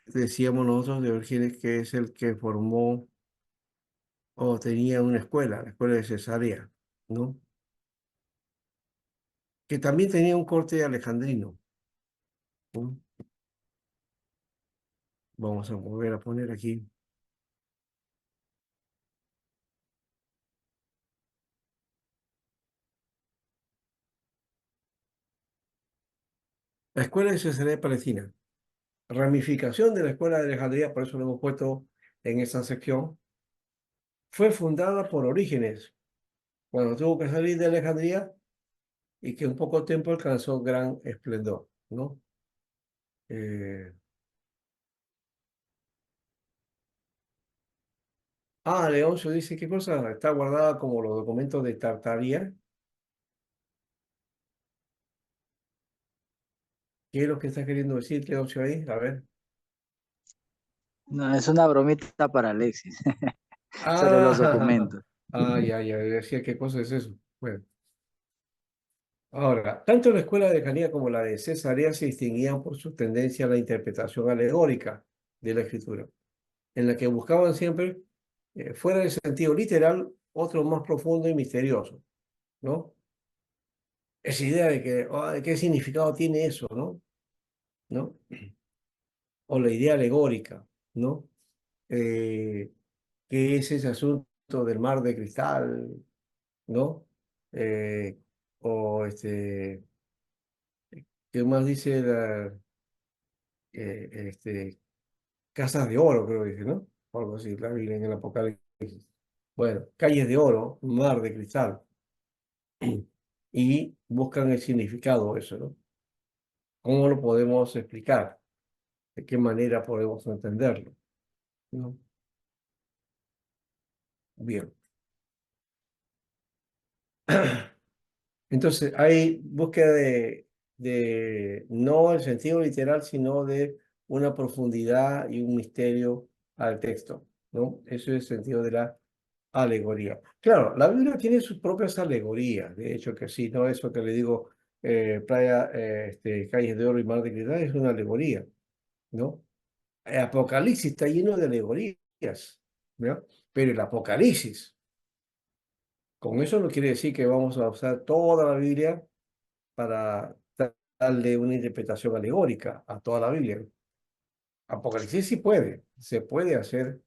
Decíamos nosotros de Orígenes que es el que formó o tenía una escuela, la escuela de Cesarea, ¿no? Que también tenía un corte alejandrino, ¿no? Vamos a volver a poner aquí. La escuela de Cesarea de Palestina, ramificación de la escuela de Alejandría, por eso lo hemos puesto en esa sección, fue fundada por Orígenes, cuando tuvo que salir de Alejandría y que en poco tiempo alcanzó gran esplendor, ¿no? Eh, Leoncio dice, ¿qué cosa? Está guardada como los documentos de Tartaria. ¿Qué es lo que está queriendo decir, Leoncio, ahí? A ver. No, es una bromita para Alexis sobre los Ah, documentos. ya, ya, decía, ¿qué cosa es eso? Bueno, ahora, tanto la escuela de Canía como la de Cesarea se distinguían por su tendencia a la interpretación alegórica de la escritura, en la que buscaban siempre, fuera del sentido literal, otro más profundo y misterioso, ¿no? Esa idea de que, de qué significado tiene eso, ¿no? ¿No? O la idea alegórica, ¿no? Eh, ¿Qué es ese asunto del mar de cristal, ¿no? Eh, o ¿qué más dice casas de oro, creo que dice, ¿no? O algo así, la Biblia en el Apocalipsis. Bueno, calles de oro, mar de cristal, y buscan el significado de eso, ¿no? ¿Cómo lo podemos explicar? ¿De qué manera podemos entenderlo? ¿No? Bien. Entonces, hay búsqueda de no el sentido literal, sino de una profundidad y un misterio al texto, ¿no? Eso es el sentido de la alegoría. Claro, la Biblia tiene sus propias alegorías, de hecho que sí, ¿no? Eso que le digo, calles de oro y mar de cristal es una alegoría, ¿no? El Apocalipsis está lleno de alegorías, ¿no? Pero el Apocalipsis, con eso no quiere decir que vamos a usar toda la Biblia para darle una interpretación alegórica a toda la Biblia. Apocalipsis sí puede, se puede hacer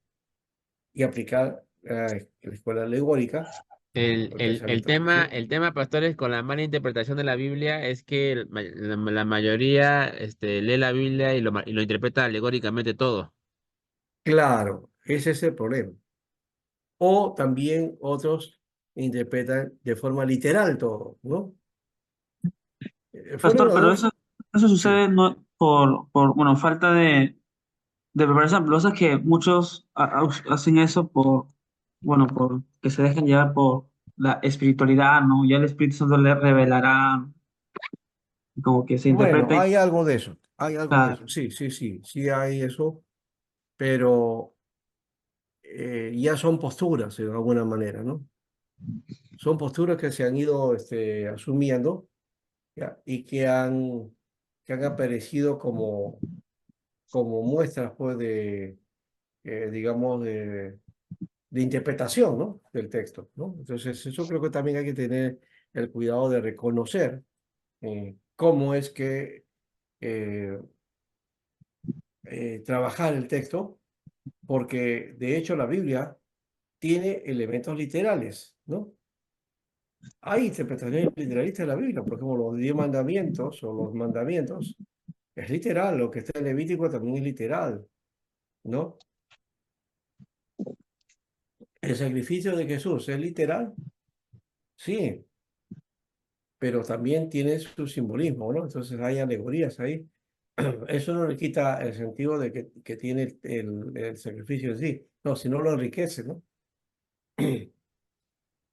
y aplicar la escuela alegórica, El, el el, el pensamiento tema, cristiano. el tema, pastores, con la mala interpretación de la Biblia es que la mayoría lee la Biblia y lo interpreta alegóricamente todo. Claro, ese es el problema. O también otros interpretan de forma literal todo, ¿no? Fueron Pastor, las pero dos. eso Sí. sucede no bueno, falta de preparación. Lo que pasa es que muchos hacen eso bueno, por que se dejen llevar por la espiritualidad, ¿no? Ya el Espíritu Santo le revelará, como que se Bueno, interpreta y hay algo de eso, hay algo de claro, eso. Sí, sí, sí, sí hay eso, pero ya son posturas de alguna manera, ¿no? Son posturas que se han ido asumiendo, ¿ya? Y que han aparecido como muestras, pues, digamos, de interpretación, ¿no? Del texto, ¿no? Entonces, eso creo que también hay que tener el cuidado de reconocer cómo es que eh, trabajar el texto, porque de hecho la Biblia tiene elementos literales, ¿no? Hay interpretaciones literalistas de la Biblia, por ejemplo, los 10 mandamientos o los mandamientos, es literal, lo que está en Levítico también es literal, ¿no? El sacrificio de Jesús es literal, sí, pero también tiene su simbolismo, ¿no? Entonces hay alegorías ahí. Eso no le quita el sentido de que tiene el sacrificio en sí, no, sino lo enriquece, ¿no?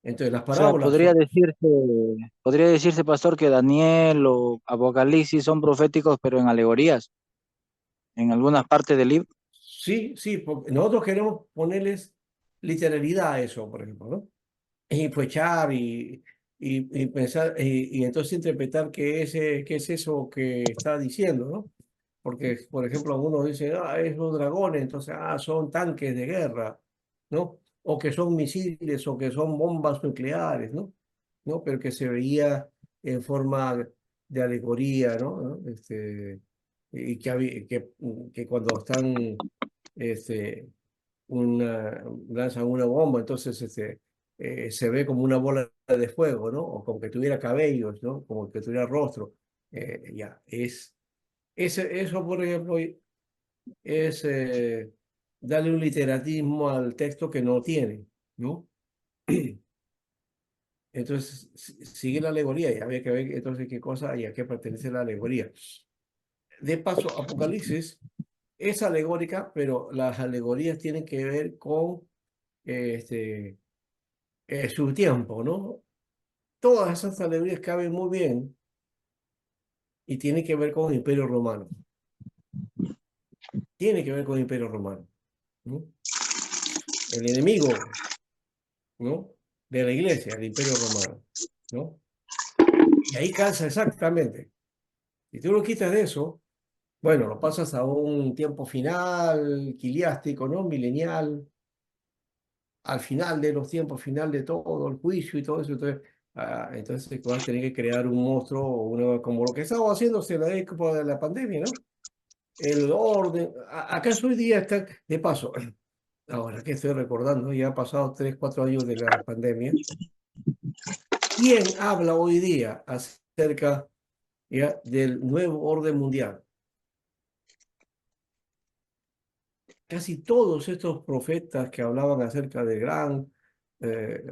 Entonces las O sea, parábolas son, podría decirse, pastor, que Daniel o Apocalipsis son proféticos, pero en alegorías, en algunas partes del libro. sí, sí, porque nosotros queremos ponerles literalidad a eso, por ejemplo, ¿no? Y pues echar y pensar y entonces interpretar qué es eso que está diciendo, ¿no? Porque, por ejemplo, algunos dicen, ah, es los dragones, entonces, ah, son tanques de guerra, ¿no? O que son misiles o que son bombas nucleares, ¿no? ¿No? Pero que se veía en forma de alegoría, ¿no? Y que cuando están este, lanzan una bomba, entonces se ve como una bola de fuego, ¿no? O como que tuviera cabellos, ¿no? Como que tuviera rostro. Ya, eso, por ejemplo, es darle un literatismo al texto que no tiene, ¿no? Entonces, sigue la alegoría y había que ver entonces qué cosa y a qué pertenece la alegoría. De paso, Apocalipsis es alegórica, pero las alegorías tienen que ver con este, su tiempo, ¿no? Todas esas alegorías caben muy bien y tienen que ver con el Imperio Romano. Tiene que ver con el Imperio Romano, ¿no? El enemigo, ¿no? De la iglesia, el Imperio Romano, ¿no? Y ahí calza exactamente. Si tú lo quitas de eso, bueno, lo pasas a un tiempo final, quiliástico, ¿no? Milenial, al final de los tiempos, final de todo, el juicio y todo eso. Entonces vas a tener que crear un monstruo, como lo que estaba haciéndose en la época de la pandemia, ¿no? El orden. Acá hoy día está, de paso, ahora que estoy recordando, ya han pasado 3, 4 años de la pandemia. ¿Quién habla hoy día acerca ya del nuevo orden mundial? Casi todos estos profetas que hablaban acerca del gran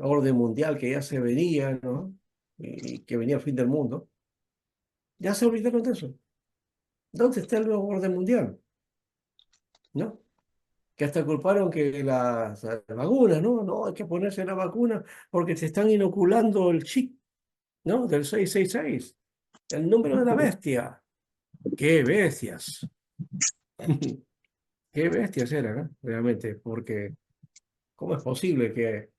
orden mundial que ya se venía, ¿no? Y que venía el fin del mundo, ya se olvidaron de eso. ¿Dónde está el nuevo orden mundial? ¿No? Que hasta culparon que las vacunas, ¿no? No, hay que ponerse la vacuna porque se están inoculando el chip, ¿no? Del 666, el número de la bestia. ¡Qué bestias! ¡Qué bestias eran, ¿no? Realmente, porque ¿cómo es posible que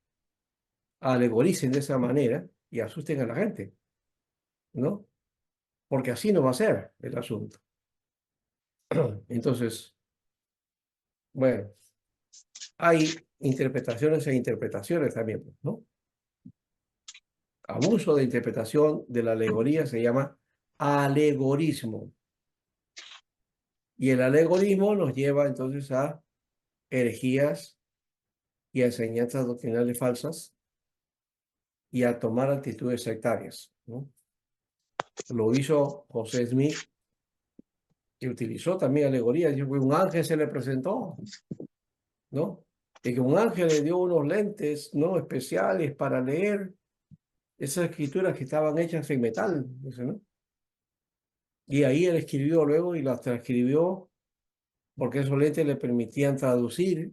alegoricen de esa manera y asusten a la gente, ¿no? Porque así no va a ser el asunto. Entonces, Bueno, hay interpretaciones e interpretaciones también, ¿no? Abuso de interpretación de la alegoría se llama alegorismo. Y el alegorismo nos lleva entonces a herejías y a enseñanzas doctrinales falsas y a tomar actitudes sectarias, ¿no? Lo hizo José Smith, que utilizó también alegorías. Dijo que un ángel se le presentó, ¿no? Y que un ángel le dio unos lentes, ¿no? Especiales para leer esas escrituras que estaban hechas en metal, dice, ¿no? Y ahí él escribió luego y las transcribió porque esos lentes le permitían traducir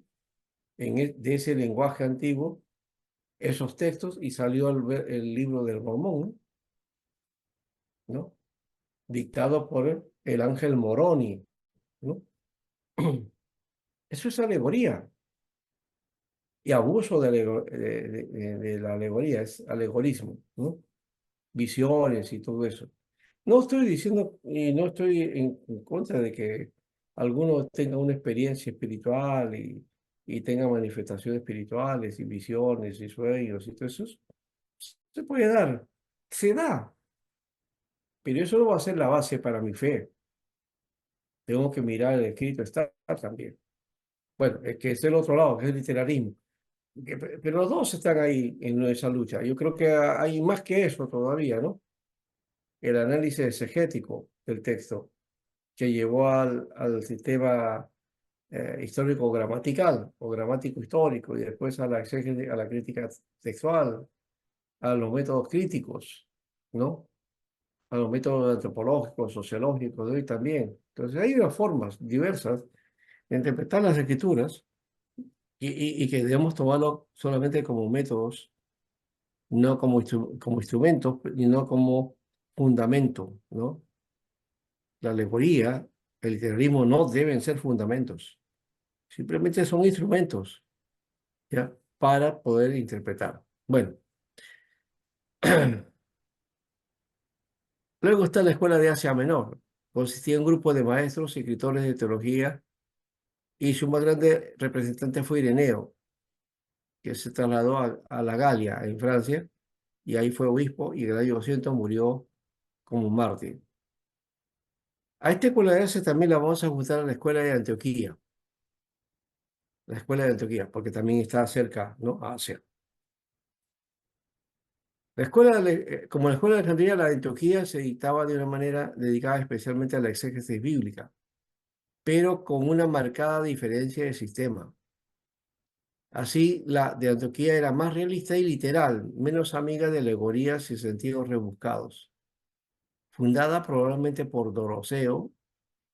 de ese lenguaje antiguo esos textos y salió el libro del Mormón, ¿no? Dictado por el ángel Moroni, ¿no? Eso es alegoría y abuso de la alegoría, es alegorismo, ¿no? Visiones y todo eso. No estoy diciendo y no estoy en contra de que algunos tengan una experiencia espiritual y tengan manifestaciones espirituales y visiones y sueños y todo eso. Se puede dar, se da, pero eso no va a ser la base para mi fe. Tengo que mirar el escrito, está también. Bueno, es que es el otro lado, que es el literarismo. Pero los dos están ahí en esa lucha. Yo creo que hay más que eso todavía, ¿no? El análisis exegético del texto que llevó al sistema histórico-gramatical o gramático-histórico y después a la exégesis, a la crítica textual, a los métodos críticos, ¿no? A los métodos antropológicos, sociológicos de hoy también. Entonces hay unas formas diversas de interpretar las escrituras y que debemos tomarlo solamente como métodos, no como instrumentos y no como fundamento, ¿no? La alegoría, el literalismo no deben ser fundamentos, simplemente son instrumentos, ¿ya? Para poder interpretar. Bueno, luego está la Escuela de Asia Menor. Consistía en un grupo de maestros y escritores de teología y su más grande representante fue Ireneo, que se trasladó a la Galia, en Francia, y ahí fue obispo y en el año 200 murió como mártir. A esta escuela de Asia también la vamos a ajustar a la Escuela de Antioquía, la Escuela de Antioquía, porque también está cerca, ¿no? A Asia. Como la Escuela de Alejandría, la de Antioquía se dictaba de una manera dedicada especialmente a la exégesis bíblica, pero con una marcada diferencia de sistema. Así, la de Antioquía era más realista y literal, menos amiga de alegorías y sentidos rebuscados. Fundada probablemente por Doroseo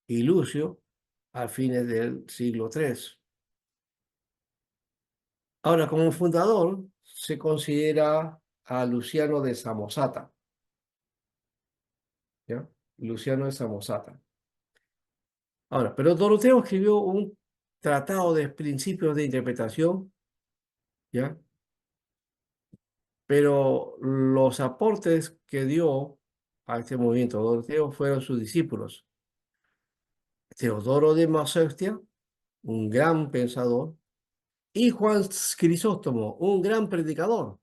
y Lucio a fines del siglo III. Ahora, como fundador, se considera a Luciano de Samosata, ¿ya? Luciano de Samosata. Ahora, pero Doroteo escribió un tratado de principios de interpretación, ¿ya? Pero los aportes que dio a este movimiento Doroteo fueron sus discípulos. Teodoro de Macedonia, un gran pensador, y Juan Crisóstomo, un gran predicador.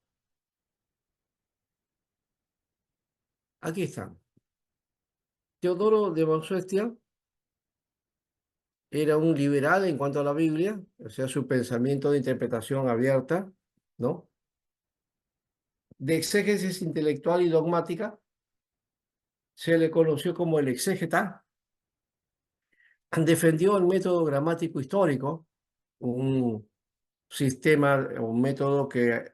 Aquí están. Teodoro de Macedonia era un liberal en cuanto a la Biblia, o sea, su pensamiento de interpretación abierta, ¿no? De exégesis intelectual y dogmática, se le conoció como el exégeta. Defendió el método gramático histórico, un sistema, un método que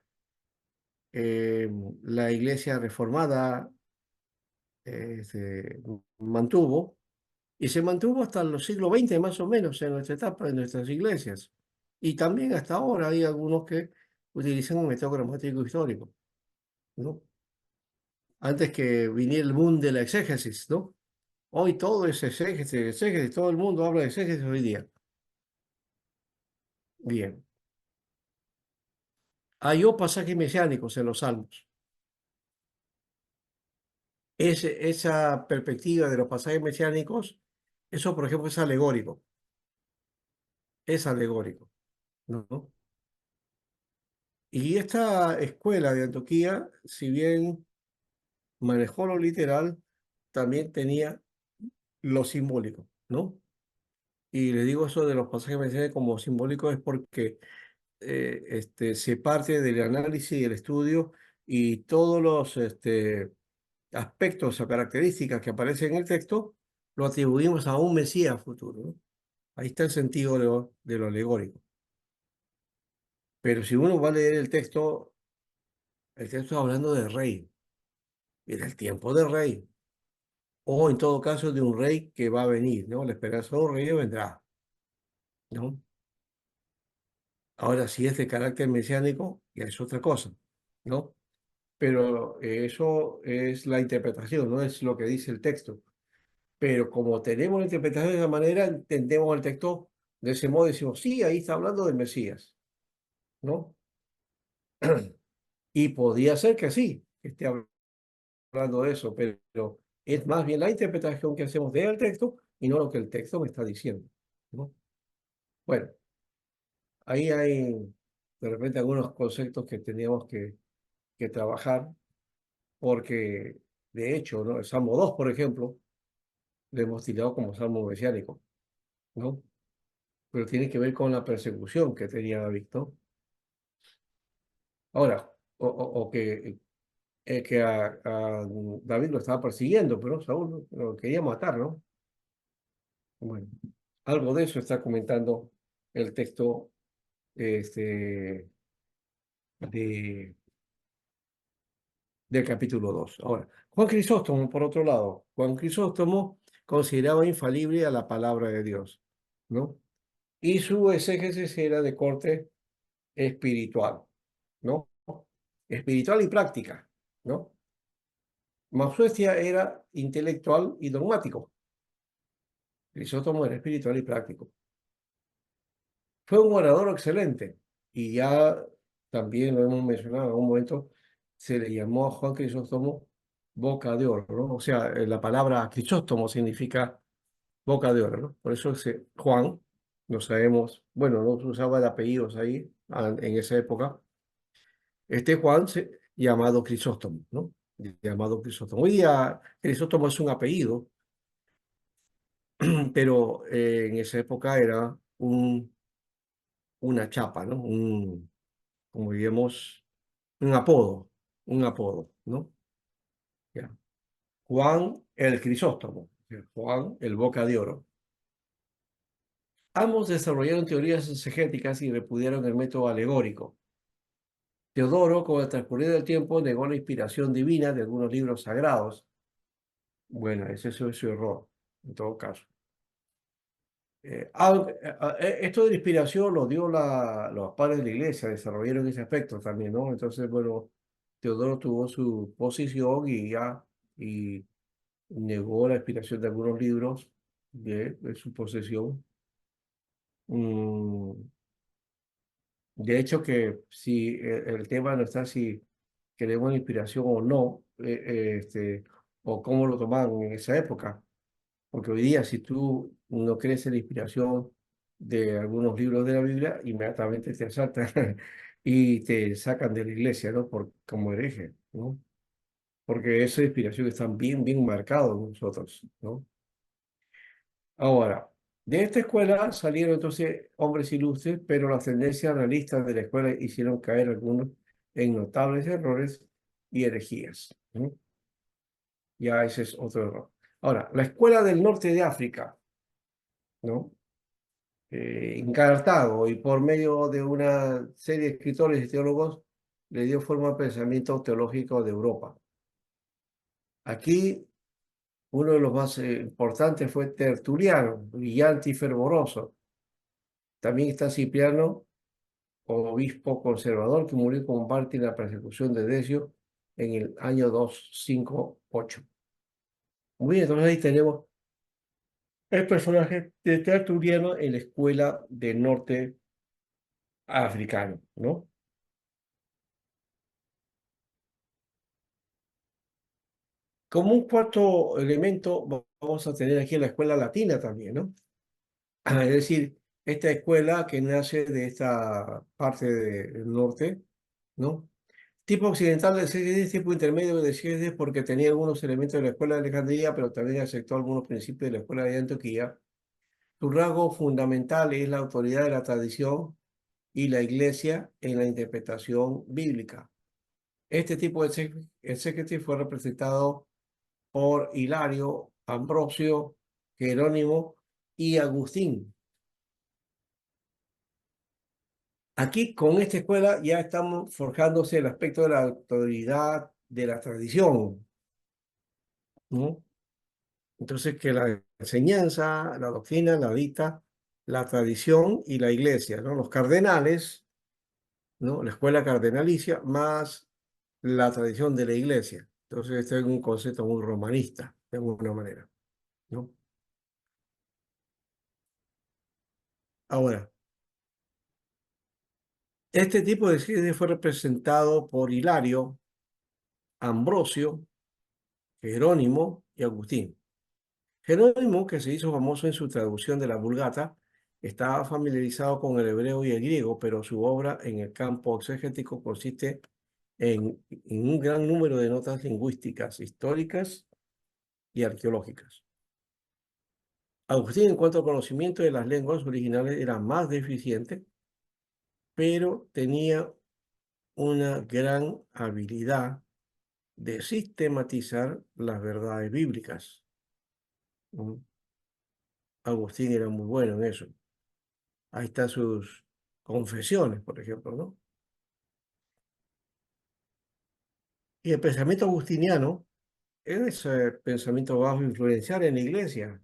la Iglesia reformada se mantuvo y se mantuvo hasta los siglos XX más o menos en nuestra etapa, en nuestras iglesias. Y también hasta ahora hay algunos que utilizan un método gramático histórico, ¿no? Antes que viniera el boom de la exégesis, ¿no? Hoy todo es exégesis, exégesis, todo el mundo habla de exégesis hoy día. Bien. Hay pasajes mesiánicos en los Salmos. Esa perspectiva de los pasajes mesiánicos, eso por ejemplo es alegórico. es alegórico, ¿no? Y esta escuela de Antioquía, si bien manejó lo literal, también tenía lo simbólico, ¿no? Y le digo eso de los pasajes que mencioné como simbólico es porque se parte del análisis y el estudio y todos los aspectos o características que aparecen en el texto lo atribuimos a un Mesías futuro, ¿no? Ahí está el sentido de lo alegórico. Pero si uno va a leer el texto está hablando del rey y del tiempo del rey, o en todo caso de un rey que va a venir, ¿no? La esperanza de un rey vendrá, ¿no? Ahora, si es de carácter mesiánico, ya es otra cosa, ¿no? Pero eso es la interpretación, no es lo que dice el texto. Pero como tenemos la interpretación de esa manera, entendemos el texto de ese modo y decimos, sí, ahí está hablando del Mesías, ¿no? Y podría ser que sí, que esté hablando de eso, pero es más bien la interpretación que hacemos del texto y no lo que el texto me está diciendo, ¿no? Bueno, ahí hay de repente algunos conceptos que teníamos que trabajar, porque de hecho, ¿no? El Salmo 2, por ejemplo, lo hemos tirado como salmo mesiánico, ¿no? Pero tiene que ver con la persecución que tenía David, ¿no? Ahora, que a David lo estaba persiguiendo, pero Saúl lo quería matar, ¿no? Bueno, algo de eso está comentando el texto este, de, del capítulo 2. Ahora, Juan Crisóstomo, por otro lado, Juan Crisóstomo consideraba infalible a la palabra de Dios, ¿no? Y su exégesis era de corte espiritual, ¿no? Espiritual y práctica, ¿no? Mausuetia era intelectual y dogmático. Crisóstomo era espiritual y práctico. Fue un orador excelente y ya también lo hemos mencionado en algún momento, se le llamó a Juan Crisóstomo boca de oro, ¿no? O sea, la palabra Crisóstomo significa boca de oro, ¿no? Por eso Juan, no sabemos, bueno, no se usaba de apellidos ahí en esa época. Este Juan, llamado Crisóstomo, ¿no? Llamado Crisóstomo. Hoy día Crisóstomo es un apellido, pero en esa época era una chapa, ¿no? Como diríamos, un apodo, ¿no? Ya. Juan el Crisóstomo, Juan el Boca de Oro. Ambos desarrollaron teorías exegéticas y repudiaron el método alegórico. Teodoro, con el transcurrir del tiempo, negó la inspiración divina de algunos libros sagrados. Bueno, ese es su error, en todo caso. Esto de la inspiración lo dio los padres de la iglesia, desarrollaron ese aspecto también, ¿no? Entonces, bueno, Teodoro tuvo su posición y negó la inspiración de algunos libros de su posesión. Mm, de hecho, que si el tema no está si queremos inspiración o no, o cómo lo tomaban en esa época. Porque hoy día, si tú no crees en la inspiración de algunos libros de la Biblia, inmediatamente te asaltan y te sacan de la iglesia, ¿no? Como hereje, ¿no? Porque esa inspiración está bien, bien marcado en nosotros, ¿no? Ahora, de esta escuela salieron entonces hombres ilustres, pero las tendencias realistas de la escuela hicieron caer algunos en notables errores y herejías, ¿no? Ya ese es otro error. Ahora, la escuela del norte de África, ¿no? En Cartago y por medio de una serie de escritores y teólogos le dio forma al pensamiento teológico de Europa. Aquí uno de los más importantes fue Tertuliano, brillante y fervoroso. También está Cipriano, obispo conservador, que murió como mártir en la persecución de Decio en el año 258. Muy bien, entonces ahí tenemos el personaje de Tertuliano en la escuela del norte africano, ¿no? Como un cuarto elemento, vamos a tener aquí en la escuela latina también, ¿no? Es decir, esta escuela que nace de esta parte del norte, ¿no? Tipo occidental de César, tipo intermedio de César, porque tenía algunos elementos de la escuela de Alejandría, pero también aceptó algunos principios de la escuela de Antioquía. Su rasgo fundamental es la autoridad de la tradición y la iglesia en la interpretación bíblica. Este tipo de exegesis fue representado por Hilario, Ambrosio, Jerónimo y Agustín. Aquí con esta escuela ya estamos forjándose el aspecto de la autoridad de la tradición, ¿no? Entonces, que la enseñanza, la doctrina, la dicta, la tradición y la iglesia, ¿no? Los cardenales, ¿no? La escuela cardenalicia más la tradición de la iglesia. Entonces, este es un concepto muy romanista, de alguna manera, ¿no? Ahora, este tipo de ciencia fue representado por Hilario, Ambrosio, Jerónimo y Agustín. Jerónimo, que se hizo famoso en su traducción de la Vulgata, estaba familiarizado con el hebreo y el griego, pero su obra en el campo exegético consiste en un gran número de notas lingüísticas, históricas y arqueológicas. Agustín, en cuanto al conocimiento de las lenguas originales, era más deficiente, pero tenía una gran habilidad de sistematizar las verdades bíblicas. ¿No? Agustín era muy bueno en eso. Ahí están sus confesiones, por ejemplo, ¿no? Y el pensamiento agustiniano es ese pensamiento bajo influenciar en la iglesia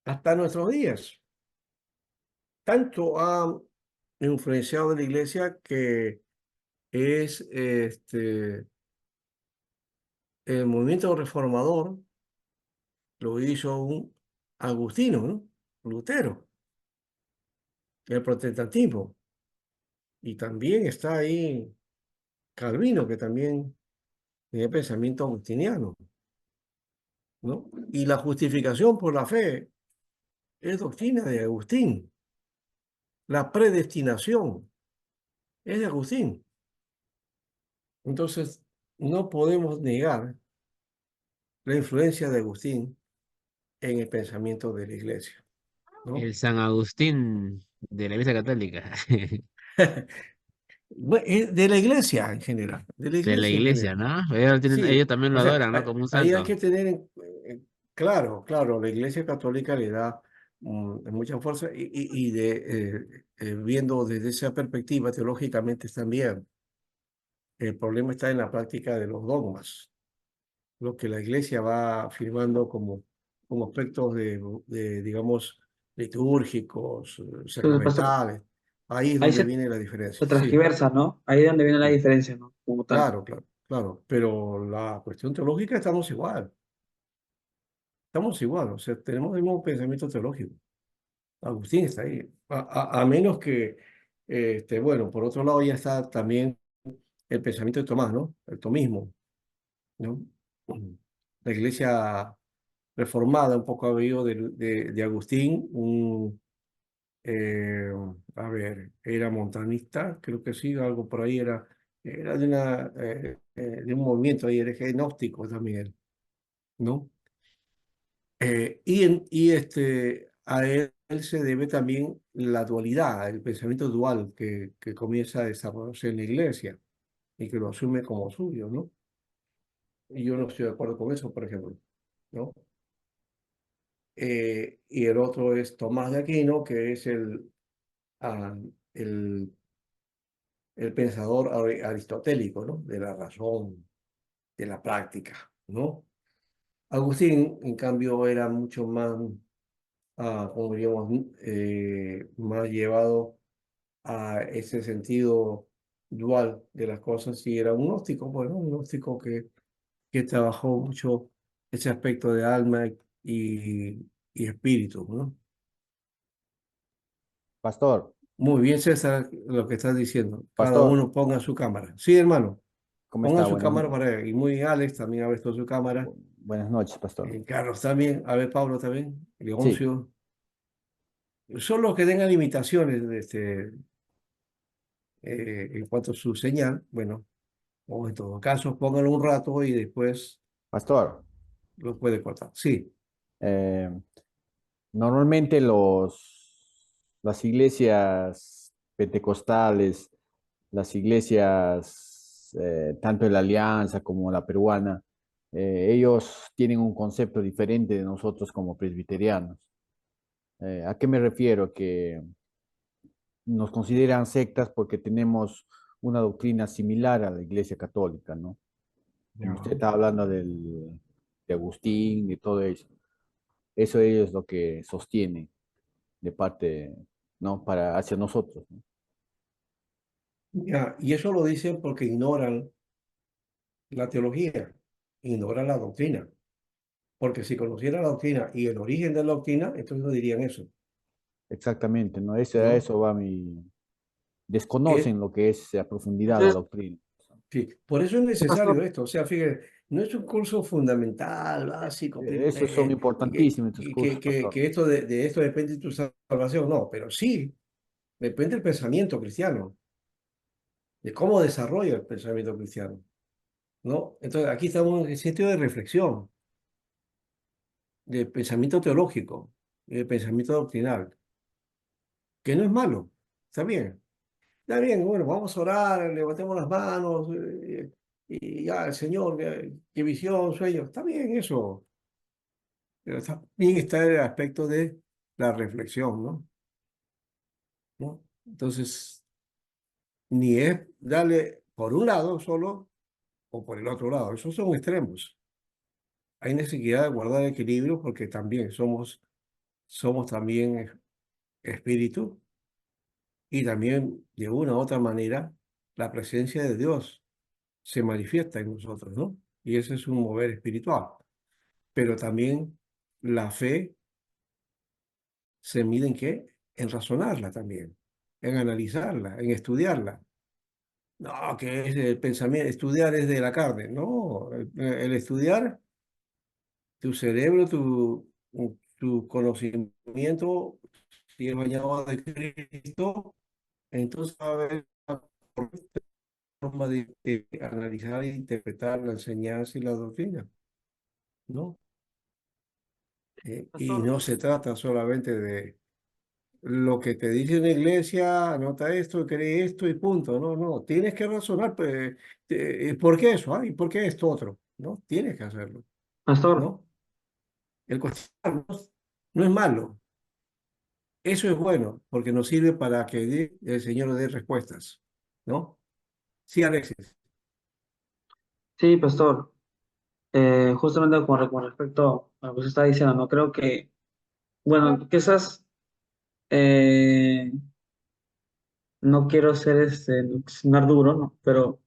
hasta nuestros días. Tanto ha influenciado en la iglesia que es el movimiento reformador lo hizo un agustino, ¿no? Lutero, el protestantismo. Y también está ahí Calvino, que también tiene pensamiento agustiniano, ¿no? Y la justificación por la fe es doctrina de Agustín. La predestinación es de Agustín. Entonces, no podemos negar la influencia de Agustín en el pensamiento de la iglesia, ¿no? El San Agustín de la Iglesia Católica. De la iglesia en general, de la De la iglesia en iglesia, general. ¿no? Ellos, Sí, ellos también o lo sea, adoran, ¿no? Como un ahí hay santo. que tener, claro, claro, la iglesia católica le da mucha fuerza viendo desde esa perspectiva teológicamente están bien. El problema está en la práctica de los dogmas, lo que la iglesia va afirmando como aspectos digamos, litúrgicos, Entonces, pastor, sacramentales. Ahí es ahí donde viene la diferencia. se Sí, transgiversa, ¿no? Ahí es donde viene la sí, diferencia, ¿no? Como tal. claro, claro, claro. Pero la cuestión teológica estamos igual. Estamos igual, o sea, tenemos el mismo pensamiento teológico. Agustín está ahí. A menos que, bueno, por otro lado ya está también el pensamiento de Tomás, ¿no? El tomismo, ¿no? La iglesia reformada un poco ha habido de Agustín, eh, a ver, era montanista, creo que sí, algo por ahí era de un movimiento ahí, era gnóstico también, ¿no? A él se debe también la dualidad, el pensamiento dual que comienza a desarrollarse en la iglesia y que lo asume como suyo, ¿no? Y yo no estoy de acuerdo con eso, por ejemplo, ¿no? Y el otro es Tomás de Aquino, que es ah, el, el pensador aristotélico, ¿no? De la razón, de la práctica, ¿no? Agustín, en cambio, era mucho más, como diríamos, más llevado a ese sentido dual de las cosas y era un gnóstico, bueno, un gnóstico que trabajó mucho ese aspecto de alma y espíritu, ¿no? Pastor, Muy bien, César, lo que estás diciendo. Cada pastor, uno ponga su cámara. Sí, hermano, ¿cómo pongan está? su cámara para y muy Alex también ha visto su cámara. Buenas noches, pastor. Carlos también, a ver, Pablo también, Sí, Leoncio. Solo que tengan limitaciones en cuanto a su señal, bueno, o en todo caso, pónganlo un rato y después Pastor, lo puede cortar. Sí, eh, normalmente las iglesias pentecostales, las iglesias, tanto de la Alianza como la peruana, ellos tienen un concepto diferente de nosotros como presbiterianos. ¿A qué me refiero? Que nos consideran sectas porque tenemos una doctrina similar a la Iglesia Católica, ¿no? Como usted ya. está hablando de Agustín, de todo eso. Eso es lo que sostiene de parte, ¿no? Para hacia nosotros, ¿no? Ya, y eso lo dicen porque ignoran la teología, ignoran la doctrina. Porque si conocieran la doctrina y el origen de la doctrina, entonces no dirían eso, Exactamente, ¿no? A ¿no? eso va mi... Es, Desconocen lo que es a profundidad la Entonces, doctrina. sí, por eso es pastor, necesario esto. O sea, fíjate, no es un curso fundamental, básico, Esos son importantísimos estos cursos, pastor. que esto de esto depende de tu salvación. No, pero sí, depende del pensamiento cristiano, de cómo desarrolla el pensamiento cristiano, ¿no? Entonces, aquí estamos en el sitio de reflexión, de pensamiento teológico, de pensamiento doctrinal, que no es malo, está bien. Está bien, bueno, vamos a orar, levantemos las manos y ya, el Señor, qué visión, sueño. Está bien eso, pero también está el aspecto de la reflexión, ¿no? ¿No? Entonces, ni es darle por un lado solo o por el otro lado. Esos son extremos. Hay necesidad de guardar equilibrio porque también somos también espíritu y también de una u otra manera la presencia de Dios se manifiesta en nosotros, ¿no? Y ese es un mover espiritual. Pero también la fe se mide en qué? En razonarla también, en analizarla, en estudiarla. No, que es el pensamiento, estudiar es de la carne. No, el estudiar, tu cerebro, tu conocimiento, si es bañado de Cristo, entonces va a haber una forma de analizar e interpretar la enseñanza y la doctrina, ¿no? Y pastor, no se trata solamente de lo que te dice una iglesia, anota esto, cree esto y punto. No, no, tienes que razonar, pues, ¿por qué eso? ¿Y por qué esto otro? ¿No? Tienes que hacerlo, pastor, ¿no? El cuestionarnos no es malo, eso es bueno, porque nos sirve para que el Señor nos dé respuestas, ¿no? Sí, Alexis. sí, pastor. Justamente con respecto a lo que usted está diciendo, no creo que, bueno, quizás no quiero ser sonar duro, ¿no? Pero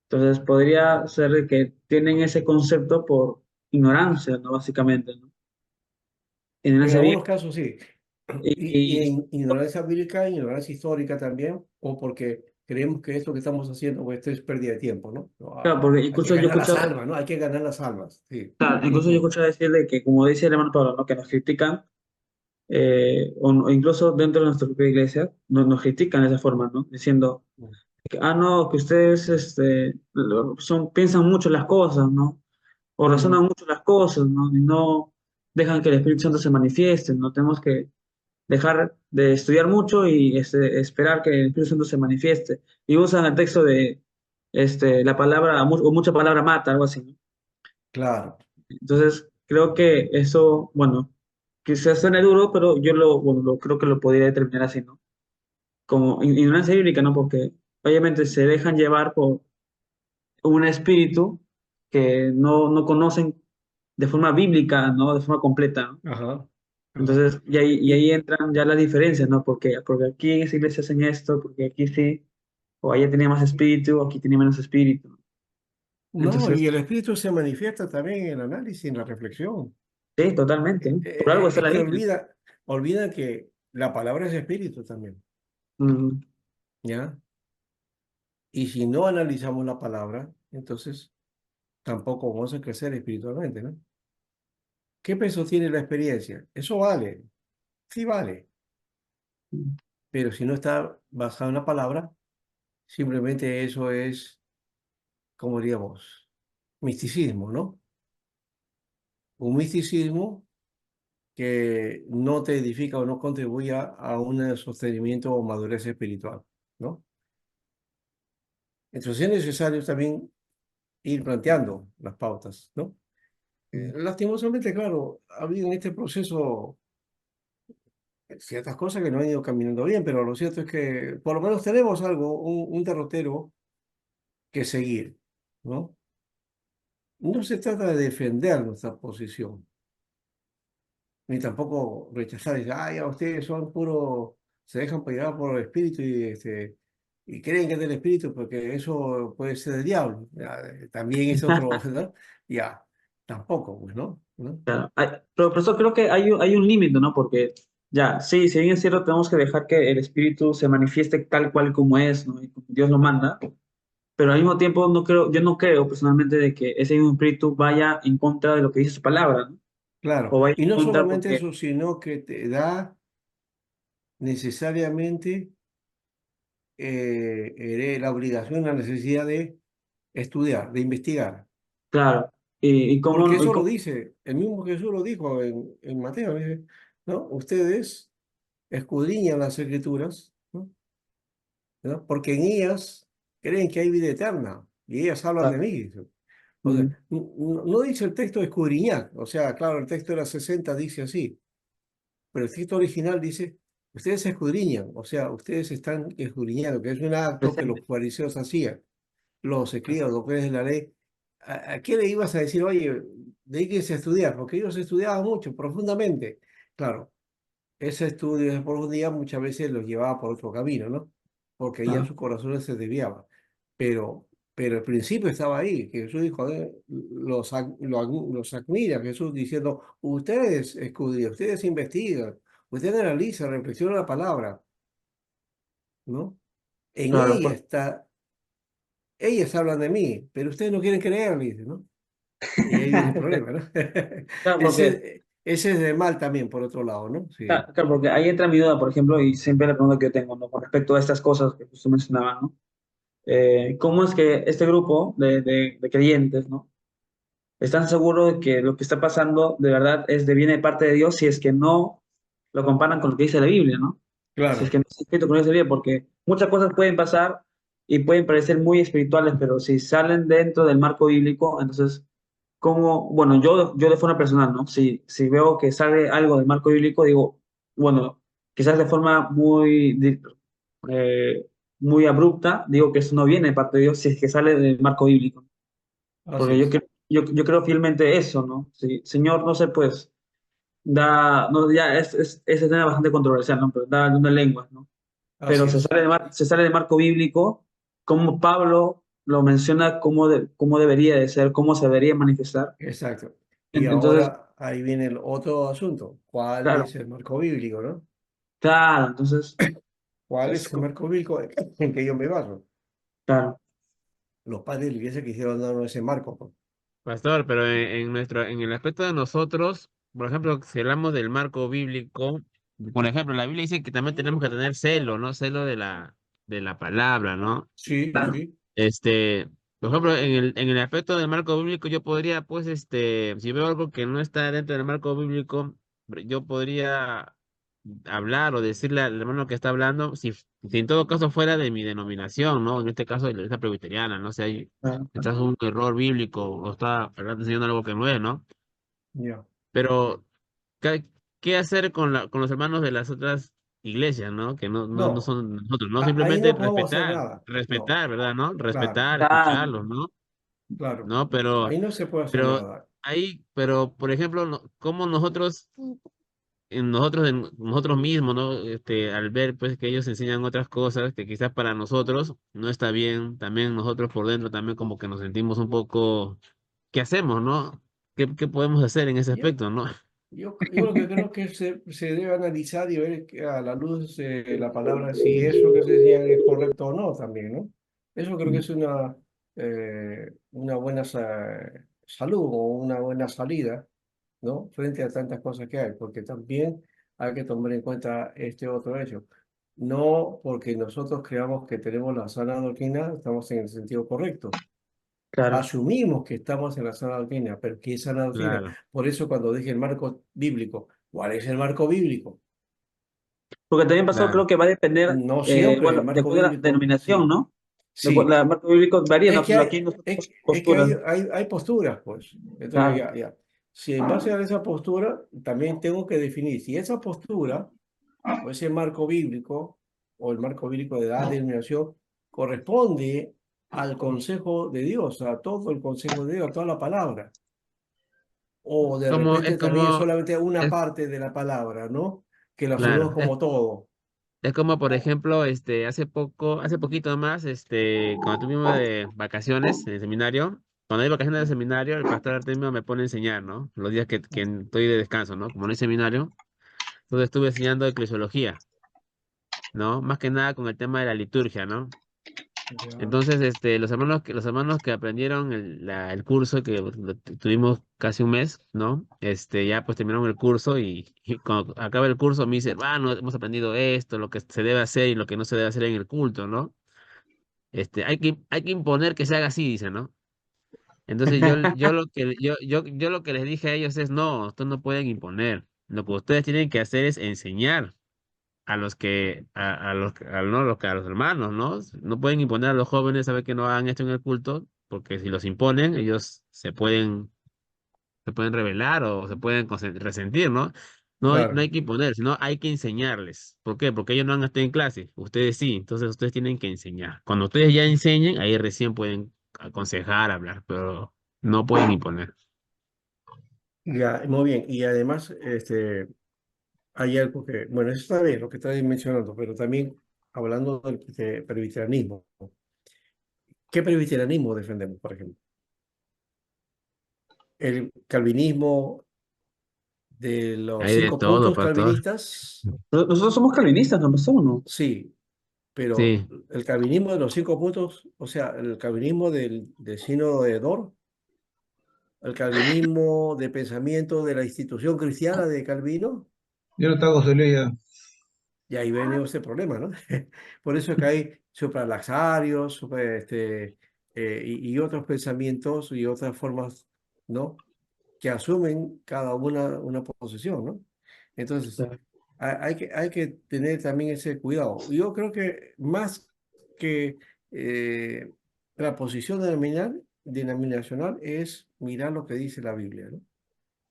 entonces podría ser de que tienen ese concepto por ignorancia, ¿no? Básicamente, ¿no? En Ignorancia algunos bíblica. casos sí. Y Y en ignorancia bíblica, ignorancia histórica también, o porque creemos que esto que estamos haciendo, pues esto es pérdida de tiempo, ¿no? No, claro, porque hay que incluso yo he ganar las escuchado, almas, ¿no? Hay que ganar las almas, sí. claro, incluso yo he Ujú. escuchado decir de que, como dice el hermano Pablo, ¿no? Que nos critican, o incluso dentro de nuestra propia iglesia, nos critican de esa forma, ¿no? Diciendo que, no, que ustedes piensan mucho las cosas, ¿no? O razonan Mm, mucho las cosas, ¿no? Y no dejan que el Espíritu Santo se manifieste, ¿no? Tenemos que dejar de estudiar mucho y esperar que el Espíritu Santo se manifieste. Y usan el texto de la palabra, o mucha palabra mata, algo así, ¿no? claro. Entonces, creo que eso, bueno, quizás suene duro, pero yo bueno, creo que lo podría determinar así, ¿no? Como ignorancia bíblica, ¿no? Porque obviamente se dejan llevar por un espíritu que no conocen de forma bíblica, ¿no? De forma completa, ¿no? Ajá. Ajá. Entonces, y ahí Y, entran ya las diferencias, ¿no? Porque aquí en esa iglesia hacen esto, porque aquí sí, o allá tenía más espíritu, aquí tenía menos espíritu, ¿no? no, Entonces, y el espíritu se manifiesta también en el análisis, en la reflexión. sí, totalmente, ¿no? Por algo está Es la que Biblia. olvida que la palabra es espíritu también, Mm, ¿ya? Y si no analizamos la palabra, entonces tampoco vamos a crecer espiritualmente, ¿no? ¿Qué peso tiene la experiencia? Eso vale, sí vale, Pero si no está basado en la palabra, simplemente eso es, como diríamos, misticismo, ¿no? Un misticismo que no te edifica o no contribuye a un sostenimiento o madurez espiritual, ¿no? Entonces es necesario también ir planteando las pautas, ¿no? Lastimosamente, claro, ha habido en este proceso ciertas cosas que no han ido caminando bien, pero lo cierto es que por lo menos tenemos algo, un derrotero que seguir, ¿no? No se trata de defender nuestra posición, ni tampoco rechazar, y decir, ah, ya ustedes son puro, se dejan llevar por el espíritu y creen que es del espíritu porque eso puede ser del diablo. Ya, también es otro, ¿no? Ya, tampoco, pues, ¿no? ¿No? Claro. Pero profesor, creo que hay un límite, ¿no? Porque ya, sí, si bien es cierto, tenemos que dejar que el espíritu se manifieste tal cual como es, ¿no? Y como Dios lo manda, pero al mismo tiempo yo no creo personalmente de que ese mismo espíritu vaya en contra de lo que dice su palabra, ¿no? Claro, O vaya y en no contra solamente porque, eso, sino que te da necesariamente la obligación, la necesidad de estudiar, de investigar. claro, y Porque cómo, eso lo dice, el mismo Jesús lo dijo en Mateo, dice, ¿no? Ustedes escudriñan las escrituras, ¿no? ¿No? Porque en ellas creen que hay vida eterna y ellas hablan de claro, mí. Dice. O sea, mm, no dice el texto escudriñar, o sea, claro, el texto de la 60 dice así, pero el texto original dice, ustedes escudriñan, o sea, ustedes están escudriñando, que es un acto que los presente. fariseos hacían, los escribas, los doctores de la ley. ¿A qué le ibas a decir, oye, dedíquense a estudiar? Porque ellos estudiaban mucho, profundamente. Claro, ese estudio de profundidad muchas veces los llevaba por otro camino, ¿no? Porque ya Claro, su corazón se desviaba. Pero, pero el principio estaba ahí, que Jesús dijo, los admira, Jesús diciendo, ustedes escudriñan, ustedes investigan, ustedes analizan, reflexionan la palabra, ¿no? En claro, ella está, ellas hablan de mí, pero ustedes no quieren creer, dice, ¿no? Y ahí viene el problema, ¿no? claro, porque Ese es de mal también, por otro lado, ¿no? Sí, claro, porque ahí entra mi duda, por ejemplo, y siempre la pregunta que yo tengo, ¿no? Con respecto a estas cosas que usted mencionaba, ¿no? ¿Cómo es que este grupo de creyentes, ¿no? Están seguros de que lo que está pasando de verdad viene de parte de Dios si es que no lo comparan con lo que dice la Biblia, ¿no? Si es claro, que no está escrito con lo que dice la Biblia, porque muchas cosas pueden pasar y pueden parecer muy espirituales, pero si salen dentro del marco bíblico, entonces, ¿cómo? Bueno, yo de forma personal, ¿no? Si veo que sale algo del marco bíblico, digo, bueno, quizás de forma eh, muy abrupta, digo que eso no viene de parte de Dios si es que sale del marco bíblico. así Porque es, yo creo fielmente eso, ¿no? Sí, Señor, no sé, pues, no, ya es tema bastante controversial, ¿no? Pero da una lengua, ¿no? Pero así es, se sale del marco bíblico, como Pablo lo menciona, cómo debería de ser, cómo se debería manifestar. exacto. Y Entonces, ahora ahí viene el otro asunto. ¿Cuál claro, es el marco bíblico, no? claro, entonces, ¿Cuál es, es el marco bíblico en que yo me baso? claro, Los padres de la iglesia quisieron darnos ese marco, pues. Pastor, pero en el aspecto de nosotros, por ejemplo, si hablamos del marco bíblico, por ejemplo, la Biblia dice que también tenemos que tener celo, ¿no? Celo de la palabra, ¿no? Sí, claro, sí, Este, por ejemplo, en el aspecto del marco bíblico, yo podría, pues, si veo algo que no está dentro del marco bíblico, yo podría hablar o decirle al hermano que está hablando, si en todo caso fuera de mi denominación, ¿no? En este caso de la iglesia presbiteriana, ¿no? Si hay, claro, estás un error bíblico o está hablando enseñando algo que no es, ¿no? ya. Pero, ¿qué hacer con con los hermanos de las otras iglesias, ¿no? Que no No, son nosotros, ¿no? ahí Simplemente no podemos hacer nada. No, respetar, ¿verdad? ¿No? claro, Respetar, claro, escucharlos, ¿no? claro. ¿No? Ahí no se puede hacer Pero nada. por ejemplo, ¿cómo nosotros, en nosotros mismos, ¿no? Al ver, pues, que ellos enseñan otras cosas que quizás para nosotros no está bien, también nosotros por dentro también como que nos sentimos un poco, ¿qué hacemos, no? ¿Qué podemos hacer en ese Yo, aspecto, no? yo lo que creo que se debe analizar y ver a la luz de la palabra si eso que se enseña es correcto o no también, ¿no? Eso creo que es una buena salud o una buena salida, ¿no? Frente a tantas cosas que hay, porque también hay que tomar en cuenta este otro hecho. no porque nosotros creamos que tenemos la sana doctrina, estamos en el sentido correcto. Claro. Asumimos que estamos en la sana doctrina, pero ¿qué es sana doctrina? Claro, Por eso cuando dije el marco bíblico, ¿cuál es el marco bíblico? Porque también, pastor, claro. creo que va a depender, No siempre el bueno, de marco acuerdo a la bíblico, denominación, sí, ¿no? sí. La marco bíblico varía, ¿no? Es Por que ejemplo, hay, aquí nosotros es que posturas. hay posturas, pues. Entonces, Claro. ya. Si en base a esa postura, también tengo que definir si esa postura o ese marco bíblico o el marco bíblico de la denominación corresponde al consejo de Dios, a todo el consejo de Dios, a toda la palabra. O de repente también es solamente una es, parte de la palabra, ¿no? Que la asumimos claro, como todo. es como, por ejemplo, hace poquito más, cuando tuvimos de vacaciones en el seminario, cuando hay vacaciones de seminario, el pastor Artemio me pone a enseñar, ¿no? Los días que estoy de descanso, ¿no? Como no hay seminario, entonces estuve enseñando eclesiología, ¿no? Más que nada con el tema de la liturgia, ¿no? Ya. Entonces, los hermanos que aprendieron el curso, que tuvimos casi un mes, ¿no? Ya pues terminaron el curso y cuando acaba el curso me dice, hermano, hemos aprendido esto, lo que se debe hacer y lo que no se debe hacer en el culto, ¿no? Hay que imponer que se haga así, dice, ¿no? Entonces yo lo que les dije a ellos es, no, ustedes no pueden imponer. Lo que ustedes tienen que hacer es enseñar a los que, no, a los hermanos, ¿no? No pueden imponer a los jóvenes a ver que no hagan esto en el culto, porque si los imponen, ellos se pueden rebelar o se pueden resentir, ¿no? No Claro. hay que imponer, sino hay que enseñarles. ¿Por qué? Porque ellos no han estado en clase, ustedes sí, entonces ustedes tienen que enseñar. Cuando ustedes ya enseñen, ahí recién pueden aconsejar, hablar, pero no pueden imponer. Ya, muy bien. Y además, hay algo que, bueno, eso está bien lo que estás mencionando, pero también hablando del presbiterianismo. ¿Qué presbiterianismo defendemos, por ejemplo? El calvinismo de los Hay de cinco todo, puntos pastor. calvinistas, Nosotros somos calvinistas, ¿no, pastor? ¿No? sí, pero Sí, el calvinismo de los 5 puntos, o sea, el calvinismo del sínodo de Dort, el calvinismo de pensamiento de la institución cristiana de Calvino, Yo no te hago feliz. y ahí viene ese problema, ¿no? Por eso es que hay supralaxarios, y otros pensamientos y otras formas, ¿no? Que asumen cada una posición, ¿no? Entonces, hay que tener también ese cuidado. Yo creo que más que eh, la posición denominacional es mirar lo que dice la Biblia, ¿no?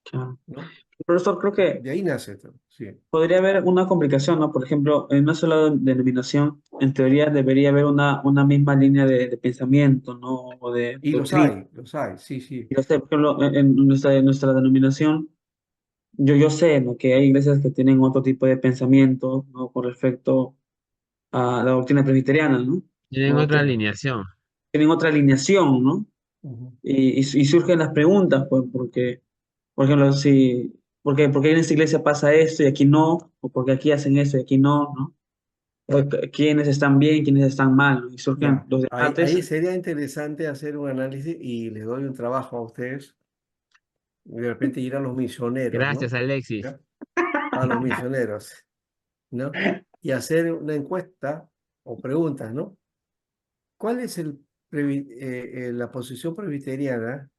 Claro. ¿No? Profesor, creo que De ahí nace esto, sí. podría haber una complicación, ¿no? Por ejemplo, en una sola denominación, en teoría debería haber una misma línea de pensamiento, ¿no? O de Y doctrina. los hay, sí, sí. Y yo sé, por ejemplo, en nuestra denominación, yo sé, ¿no? Que hay iglesias que tienen otro tipo de pensamiento, ¿no? Con respecto a la doctrina presbiteriana, ¿no? tienen O otra alineación. tienen otra alineación, ¿no? Ujú. Y surgen las preguntas, pues, porque, por ejemplo, si, ¿por qué en esta iglesia pasa esto y aquí no? ¿O porque aquí hacen esto y aquí no? ¿No? O quiénes están bien, quiénes están mal, ¿no? Y surgen Ya, los ahí debates. sería interesante hacer un análisis y les doy un trabajo a ustedes, de repente ir a los misioneros, Gracias, ¿no? Alexis. ¿Ya? A los misioneros, ¿no? Y hacer una encuesta o preguntas, ¿no? ¿Cuál es la posición presbiteriana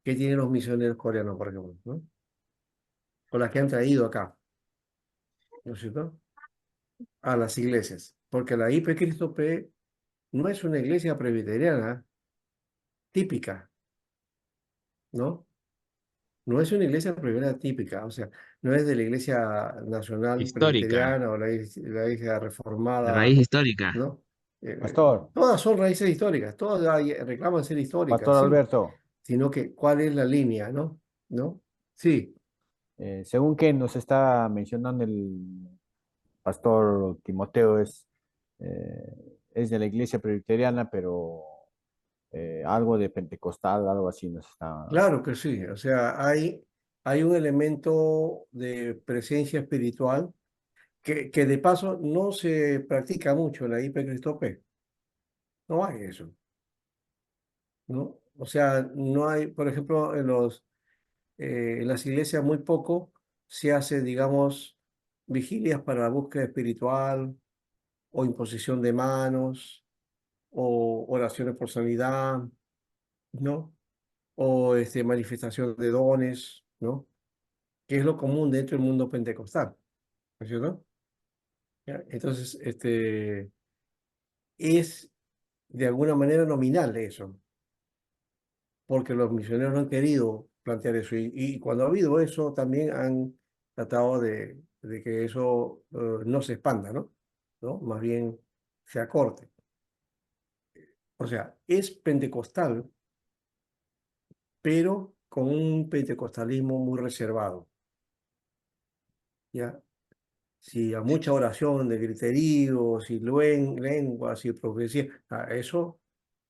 que tienen los misioneros coreanos, por ejemplo, ¿no? O las que han traído acá, ¿no es cierto? A las iglesias. Porque la IP Cristo P no es una iglesia presbiteriana típica, ¿no? No es una iglesia presbiteriana típica, o sea, no es de la Iglesia Nacional Histórica, Presbiteriana o la iglesia de Reformada, raíz histórica. ¿no? Pastor, Todas son raíces históricas, todas reclaman ser históricas, Pastor sí, Alberto, sino que cuál es la línea, ¿no? ¿No? Sí, según que nos está mencionando el pastor Timoteo, es de la iglesia presbiteriana, pero algo de pentecostal, algo así nos está. claro que sí, o sea, hay un elemento de presencia espiritual que de paso no se practica mucho en la IP Cristo P. No hay eso, ¿no? O sea, no hay, por ejemplo, en las iglesias muy poco se hace, digamos, vigilias para la búsqueda espiritual, o imposición de manos, o oraciones por sanidad, ¿no? O manifestación de dones, ¿no? Que es lo común dentro del mundo pentecostal, ¿no es cierto? ¿Ya? Entonces, es de alguna manera nominal eso, porque los misioneros no han querido plantear eso. Y cuando ha habido eso, también han tratado de que eso no se expanda, ¿no? ¿No? Más bien se acorte. O sea, es pentecostal, pero con un pentecostalismo muy reservado, ¿ya? Si a mucha oración de griteríos y lenguas y profecía, a eso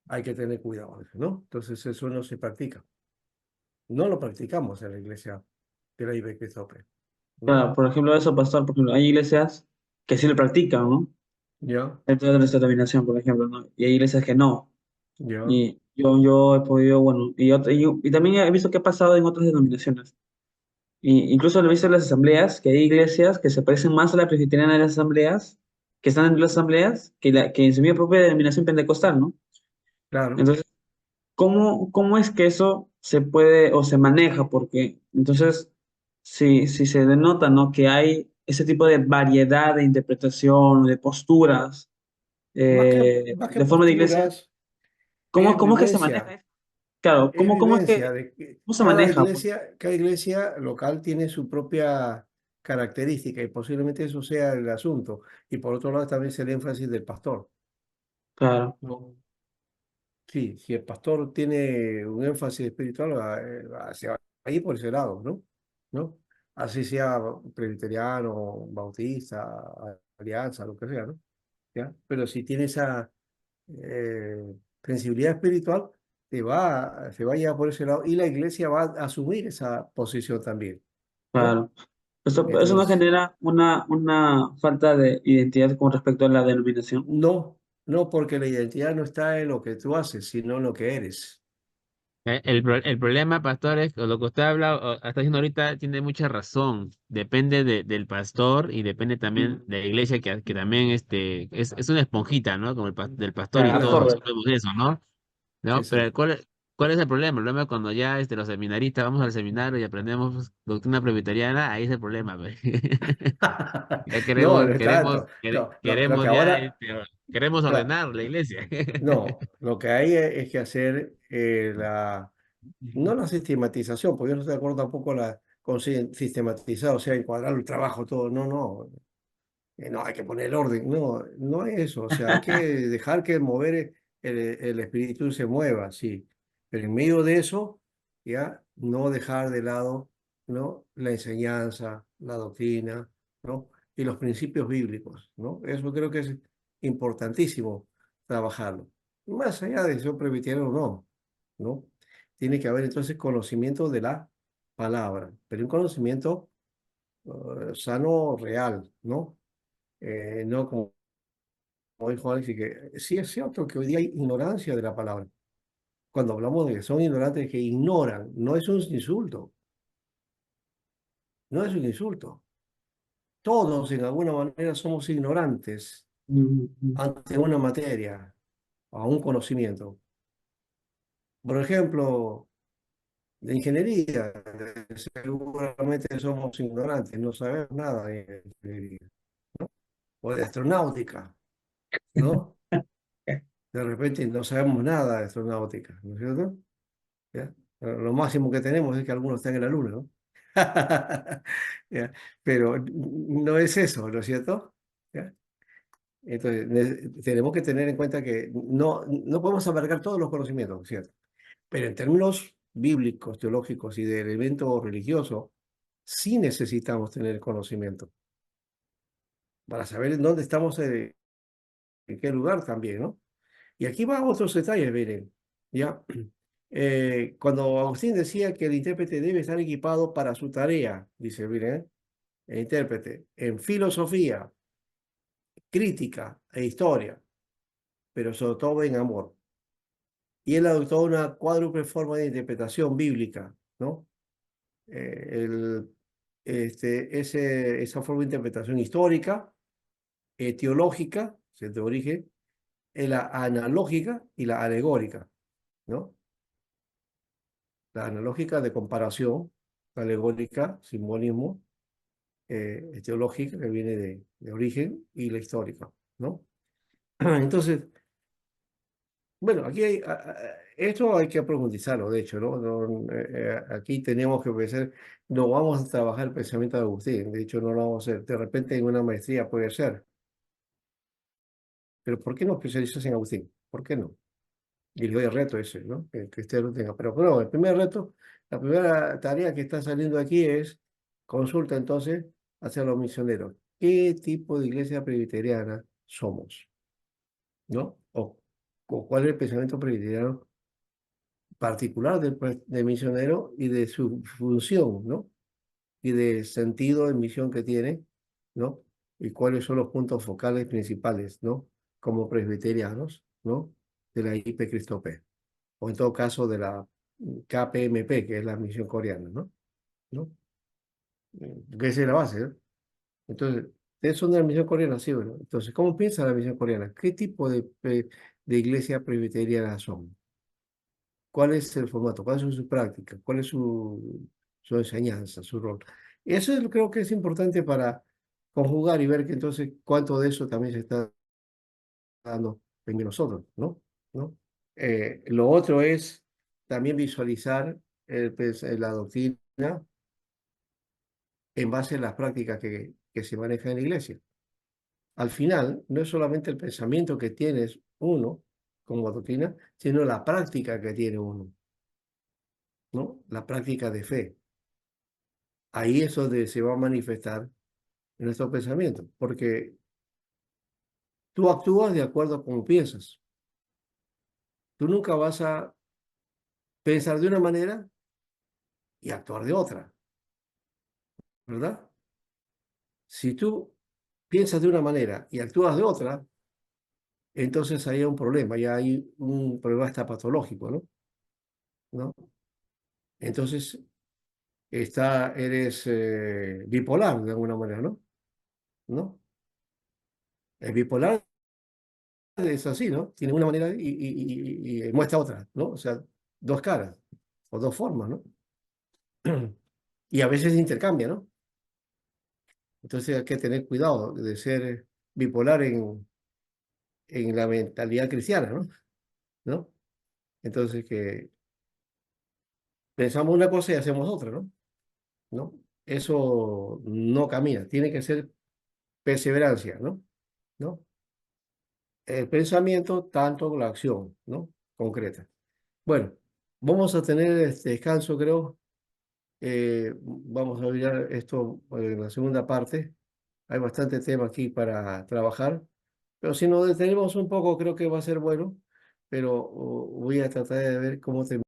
hay que tener cuidado, ¿no? Entonces eso no se practica. No lo practicamos en la iglesia de la IBEC-Tope, ¿no? Claro, por ejemplo, eso, pastor, por ejemplo, hay iglesias que sí lo practican, ¿no? Ya, Dentro de nuestra denominación, por ejemplo, ¿no? Y hay iglesias que no. ya, Y yo he podido, bueno, y también he visto qué ha pasado en otras denominaciones. Y incluso lo he visto en las asambleas, que hay iglesias que se parecen más a la presbiteriana de las asambleas, que están en las asambleas, que en su misma propia denominación pentecostal, ¿no? claro. Entonces, ¿cómo es que eso se puede o se maneja? Porque entonces, si se denota, ¿no? Que hay ese tipo de variedad de interpretación, de posturas, Más que de forma de iglesia, posturas, es ¿cómo es que se maneja vivencia, eso? Claro, es ¿cómo es vivencia que, de que cómo se maneja? Pues, cada iglesia local tiene su propia característica y posiblemente eso sea el asunto. Y por otro lado también es el énfasis del pastor, claro, ¿no? Sí, si el pastor tiene un énfasis espiritual, se va a ir por ese lado, ¿no? ¿No? Así sea presbiteriano, bautista, alianza, lo que sea, ¿no? ¿Ya? Pero si tiene esa sensibilidad espiritual, se va a llevar por ese lado y la iglesia va a asumir esa posición también, ¿no? claro. Eso no Entonces, genera una falta de identidad con respecto a la denominación. no, no porque la identidad no está en lo que tú haces, sino en lo que eres. El problema, pastor, es que lo que usted habla, está diciendo ahorita, tiene mucha razón. Depende del pastor y depende también de la iglesia, que también es una esponjita, ¿no? Como del pastor y Claro, es todos correcto. sabemos eso, ¿no? Sí, ¿No? Pero sí. ¿cuál es el problema? El problema es cuando ya los seminaristas vamos al seminario y aprendemos doctrina presbiteriana, ahí es el problema, pues. Ya No, no es tanto. No, lo que queremos ya, ahora, queremos claro, ordenar la iglesia. no, lo que hay es que hacer no la sistematización, porque yo no estoy de acuerdo tampoco con sistematizar, o sea, encuadrar el trabajo, todo. No, no, no hay que poner el orden. No, no es eso. O sea, hay que dejar que el espíritu se mueva, sí. Pero en medio de eso, ya no dejar de lado, ¿no? La enseñanza, la doctrina, ¿no? Y los principios bíblicos, ¿no? Eso creo que es importantísimo trabajarlo. Más allá de ser presbiteriano o no, ¿no? Tiene que haber entonces conocimiento de la palabra, pero un conocimiento sano, real, ¿no? No como dijo Alex, y que sí es cierto que hoy día hay ignorancia de la palabra. Cuando hablamos de que son ignorantes que ignoran, no es un insulto, no es un insulto. Todos en alguna manera somos ignorantes Mm. ante una materia o un conocimiento. Por ejemplo, de ingeniería, seguramente somos ignorantes, no sabemos nada de ingeniería, o de astronáutica, ¿no? De repente no sabemos nada de astronáutica, ¿no es cierto? ¿Ya? Lo máximo que tenemos es que algunos están en la luna, ¿no? ¿Ya? Pero no es eso, ¿no es cierto? ¿Ya? Entonces, tenemos que tener en cuenta que no podemos abarcar todos los conocimientos, ¿cierto? Pero en términos bíblicos, teológicos y de elemento religioso, sí necesitamos tener conocimiento para saber en dónde estamos, en qué lugar también, ¿no? Y aquí van otros detalles, miren, ¿ya? Cuando Agustín decía que el intérprete debe estar equipado para su tarea, dice, miren, el intérprete, en filosofía, crítica e historia, pero sobre todo en amor. Y él adoptó una cuádruple forma de interpretación bíblica, ¿no? El, esa forma de interpretación histórica, teológica, ¿cierto? De origen, es la analógica y la alegórica, ¿no? La analógica de comparación, la alegórica, simbolismo, teológica que viene de origen, y la histórica, ¿no? Entonces, bueno, aquí esto hay que profundizarlo, de hecho, ¿no? Aquí tenemos que pensar, no vamos a trabajar el pensamiento de Agustín, de hecho no lo vamos a hacer, de repente en una maestría puede ser, pero ¿por qué no especializarse en Agustín? ¿Por qué no? Y le doy el reto ese, ¿no? Que usted lo tenga. Pero no, el primer reto, la primera tarea que está saliendo aquí es consulta entonces hacia los misioneros. ¿Qué tipo de iglesia presbiteriana somos? ¿No? O cuál es el pensamiento presbiteriano particular del misionero y de su función, ¿no? Y de sentido de misión que tiene, ¿no? Y cuáles son los puntos focales principales, ¿no? Como presbiterianos, ¿no? De la IP Cristo P, o en todo caso de la KPMP, que es la misión coreana, ¿no? ¿No? Que esa es la base, ¿no? Entonces, ustedes son de la misión coreana, sí, bueno. Entonces, ¿cómo piensa la misión coreana? ¿Qué tipo de iglesia presbiteriana son? ¿Cuál es el formato? ¿Cuál es su práctica? ¿Cuál es su enseñanza, su rol? Eso creo que es importante para conjugar y ver que entonces cuánto de eso también se está dando en nosotros, ¿no? ¿No? Lo otro es también visualizar la doctrina en base a las prácticas que se manejan en la iglesia. Al final, no es solamente el pensamiento que tienes uno como doctrina, sino la práctica que tiene uno, ¿no? La práctica de fe. Ahí es donde se va a manifestar nuestro pensamiento, porque tú actúas de acuerdo a cómo piensas. Tú nunca vas a pensar de una manera y actuar de otra, ¿verdad? Si tú piensas de una manera y actúas de otra, entonces ahí hay un problema, ya hay un problema hasta patológico, ¿no? ¿No? Entonces eres bipolar de alguna manera, ¿no? ¿No? El bipolar es así, ¿no? Tiene una manera y muestra otra, ¿no? O sea, dos caras o dos formas, ¿no? Y a veces se intercambia, ¿no? Entonces hay que tener cuidado de ser bipolar en la mentalidad cristiana, ¿no? ¿No? Entonces que pensamos una cosa y hacemos otra, ¿no? ¿No? Eso no camina, tiene que ser perseverancia, ¿no? ¿No? El pensamiento tanto la acción, ¿no? Concreta. Bueno, vamos a tener este descanso, creo. Vamos a ver esto en la segunda parte. Hay bastante tema aquí para trabajar, pero si nos detenemos un poco, creo que va a ser bueno, pero voy a tratar de ver cómo terminar.